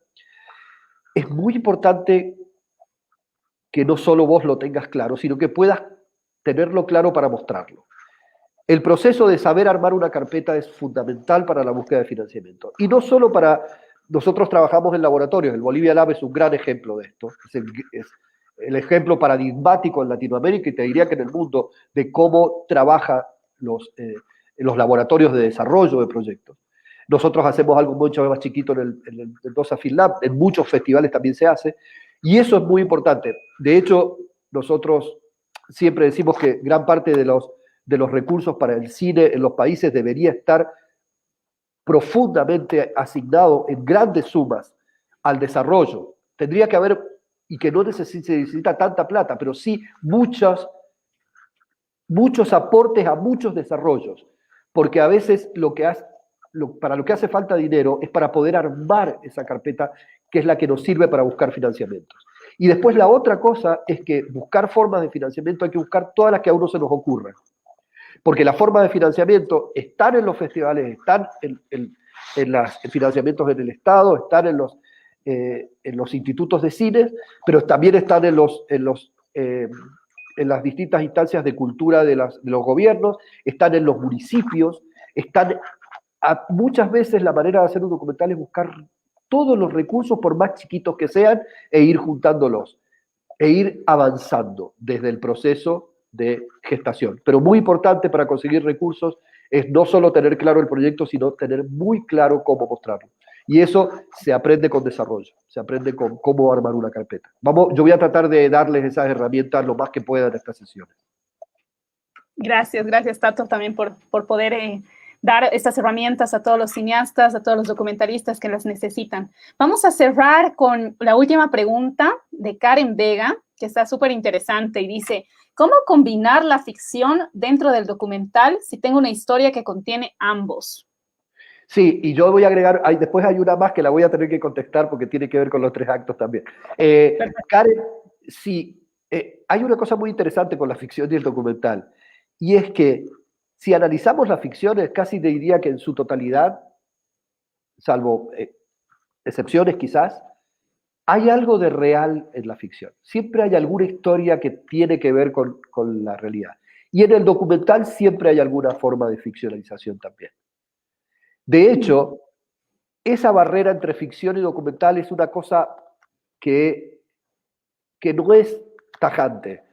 es muy importante que no solo vos lo tengas claro, sino que puedas tenerlo claro para mostrarlo. El proceso de saber armar una carpeta es fundamental para la búsqueda de financiamiento. Y no solo para... Nosotros trabajamos en laboratorios, el Bolivia Lab es un gran ejemplo de esto. Es el ejemplo paradigmático en Latinoamérica y te diría que en el mundo de cómo trabaja los laboratorios de desarrollo de proyectos. Nosotros hacemos algo mucho más chiquito en el Mendoza Film Lab, en muchos festivales también se hace, y eso es muy importante. De hecho, nosotros siempre decimos que gran parte de los recursos para el cine en los países debería estar profundamente asignado en grandes sumas al desarrollo. Tendría que haber, y que no se necesita tanta plata, pero sí muchos aportes a muchos desarrollos, porque a veces para lo que hace falta dinero es para poder armar esa carpeta, que es la que nos sirve para buscar financiamientos. Y después la otra cosa es que buscar formas de financiamiento hay que buscar todas las que a uno se nos ocurran. Porque las formas de financiamiento están en los festivales, están en los financiamientos en el Estado, están en los institutos de cine, pero también están en las distintas instancias de cultura de los gobiernos, están en los municipios, muchas veces la manera de hacer un documental es buscar todos los recursos, por más chiquitos que sean, e ir juntándolos, e ir avanzando desde el proceso de gestación. Pero muy importante para conseguir recursos es no solo tener claro el proyecto, sino tener muy claro cómo mostrarlo. Y eso se aprende con desarrollo, se aprende con cómo armar una carpeta. Yo voy a tratar de darles esas herramientas lo más que pueda en estas sesiones. Gracias, Tato, también por poder dar estas herramientas a todos los cineastas, a todos los documentalistas que las necesitan. Vamos a cerrar con la última pregunta de Karen Vega, que está súper interesante y dice, ¿cómo combinar la ficción dentro del documental si tengo una historia que contiene ambos? Sí, y yo voy a agregar, después hay una más que la voy a tener que contestar porque tiene que ver con los 3 actos también. Karen, sí, hay una cosa muy interesante con la ficción y el documental, y es que si analizamos las ficciones, casi te diría que en su totalidad, salvo excepciones quizás, hay algo de real en la ficción. Siempre hay alguna historia que tiene que ver con la realidad. Y en el documental siempre hay alguna forma de ficcionalización también. De hecho, esa barrera entre ficción y documental es una cosa que no es tajante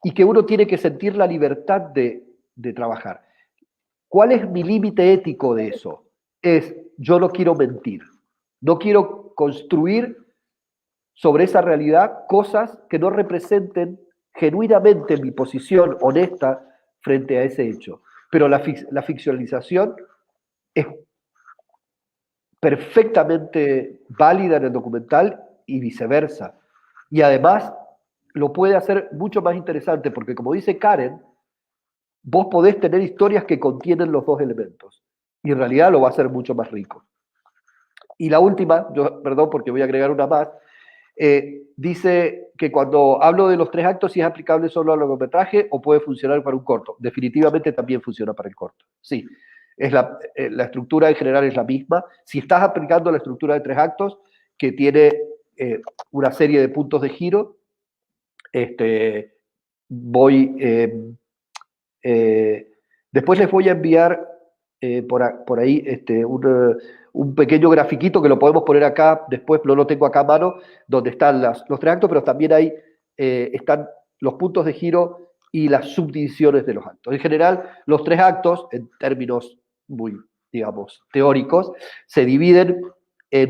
y que uno tiene que sentir la libertad de trabajar. ¿Cuál es mi límite ético de eso? Yo no quiero mentir, no quiero construir sobre esa realidad cosas que no representen genuinamente mi posición honesta frente a ese hecho. Pero la ficcionalización es perfectamente válida en el documental y viceversa. Y además lo puede hacer mucho más interesante porque, como dice Karen, vos podés tener historias que contienen los 2 elementos y en realidad lo va a hacer mucho más rico. Y la última, perdón porque voy a agregar una más, dice que cuando hablo de los 3 actos, si es aplicable solo al largometraje o puede funcionar para un corto. Definitivamente también funciona para el corto. Sí, la estructura en general es la misma. Si estás aplicando la estructura de 3 actos, que tiene una serie de puntos de giro, después les voy a enviar por ahí un pequeño grafiquito que lo podemos poner acá, después no lo tengo acá a mano, donde están los 3 actos, pero también ahí están los puntos de giro y las subdivisiones de los actos. En general, los 3 actos, en términos muy, digamos, teóricos, se dividen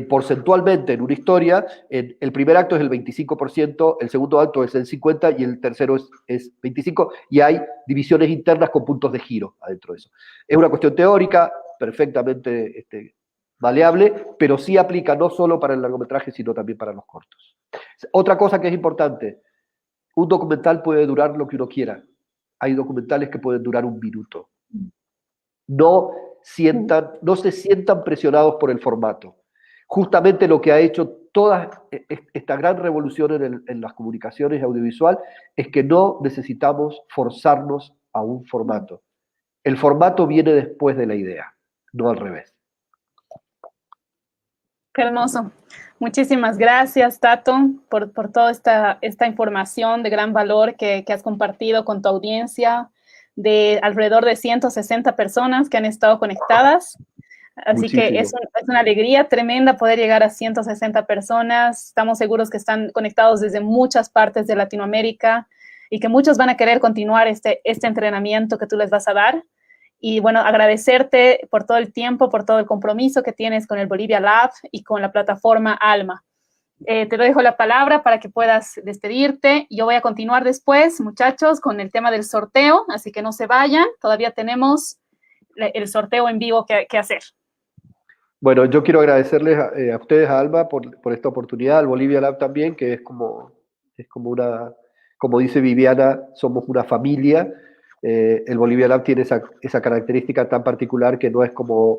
porcentualmente en una historia. El primer acto es el 25%, el segundo acto es el 50% y el tercero es 25%, y hay divisiones internas con puntos de giro adentro de eso. Es una cuestión teórica, perfectamente maleable, pero sí aplica no solo para el largometraje, sino también para los cortos. Otra cosa que es importante, un documental puede durar lo que uno quiera. Hay documentales que pueden durar 1 minuto. No se sientan presionados por el formato. Justamente lo que ha hecho toda esta gran revolución en las comunicaciones audiovisual es que no necesitamos forzarnos a un formato. El formato viene después de la idea, no al revés. Qué hermoso. Muchísimas gracias, Tato, por toda esta información de gran valor que has compartido con tu audiencia de alrededor de 160 personas que han estado conectadas. Así Muchísimo. Que es una alegría tremenda poder llegar a 160 personas. Estamos seguros que están conectados desde muchas partes de Latinoamérica y que muchos van a querer continuar este entrenamiento que tú les vas a dar. Y bueno, agradecerte por todo el tiempo, por todo el compromiso que tienes con el Bolivia Lab y con la plataforma Alma. Te dejo la palabra para que puedas despedirte. Yo voy a continuar después, muchachos, con el tema del sorteo, así que no se vayan. Todavía tenemos el sorteo en vivo que hacer. Bueno, yo quiero agradecerles a ustedes, a Alma, por esta oportunidad, al Bolivia Lab también, que es como una, como dice Viviana, somos una familia. El Bolivia Lab tiene esa característica tan particular que no es como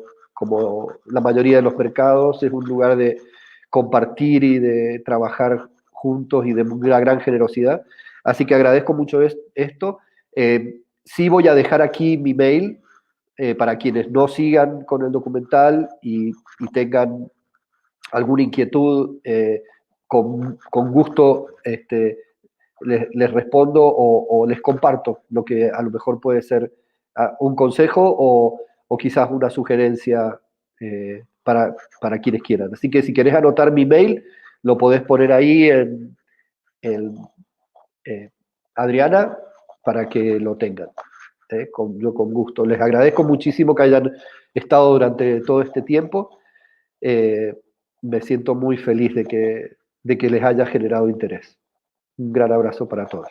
la mayoría de los mercados, es un lugar de compartir y de trabajar juntos y de una gran generosidad. Así que agradezco mucho esto. Sí voy a dejar aquí mi mail para quienes no sigan con el documental y tengan alguna inquietud, con gusto les respondo o les comparto lo que a lo mejor puede ser un consejo o quizás una sugerencia para quienes quieran. Así que si querés anotar mi mail, lo podés poner ahí en Adriana para que lo tengan. Yo con gusto. Les agradezco muchísimo que hayan estado durante todo este tiempo. me siento muy feliz de que les haya generado interés. Un gran abrazo para todos.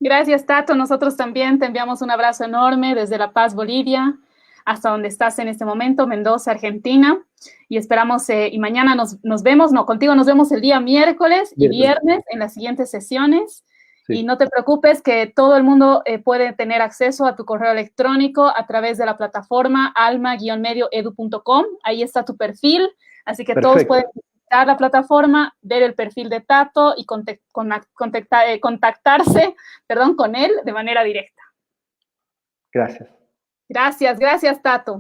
Gracias, Tato. Nosotros también te enviamos un abrazo enorme desde La Paz, Bolivia, hasta donde estás en este momento, Mendoza, Argentina. Y esperamos, y mañana nos vemos, no, contigo nos vemos el día miércoles y viernes en las siguientes sesiones. Sí. Y no te preocupes que todo el mundo puede tener acceso a tu correo electrónico a través de la plataforma alma-medioedu.com. Ahí está tu perfil, así que todos pueden visitar la plataforma, ver el perfil de Tato y contactarse, con él de manera directa. Gracias. Gracias, Tato.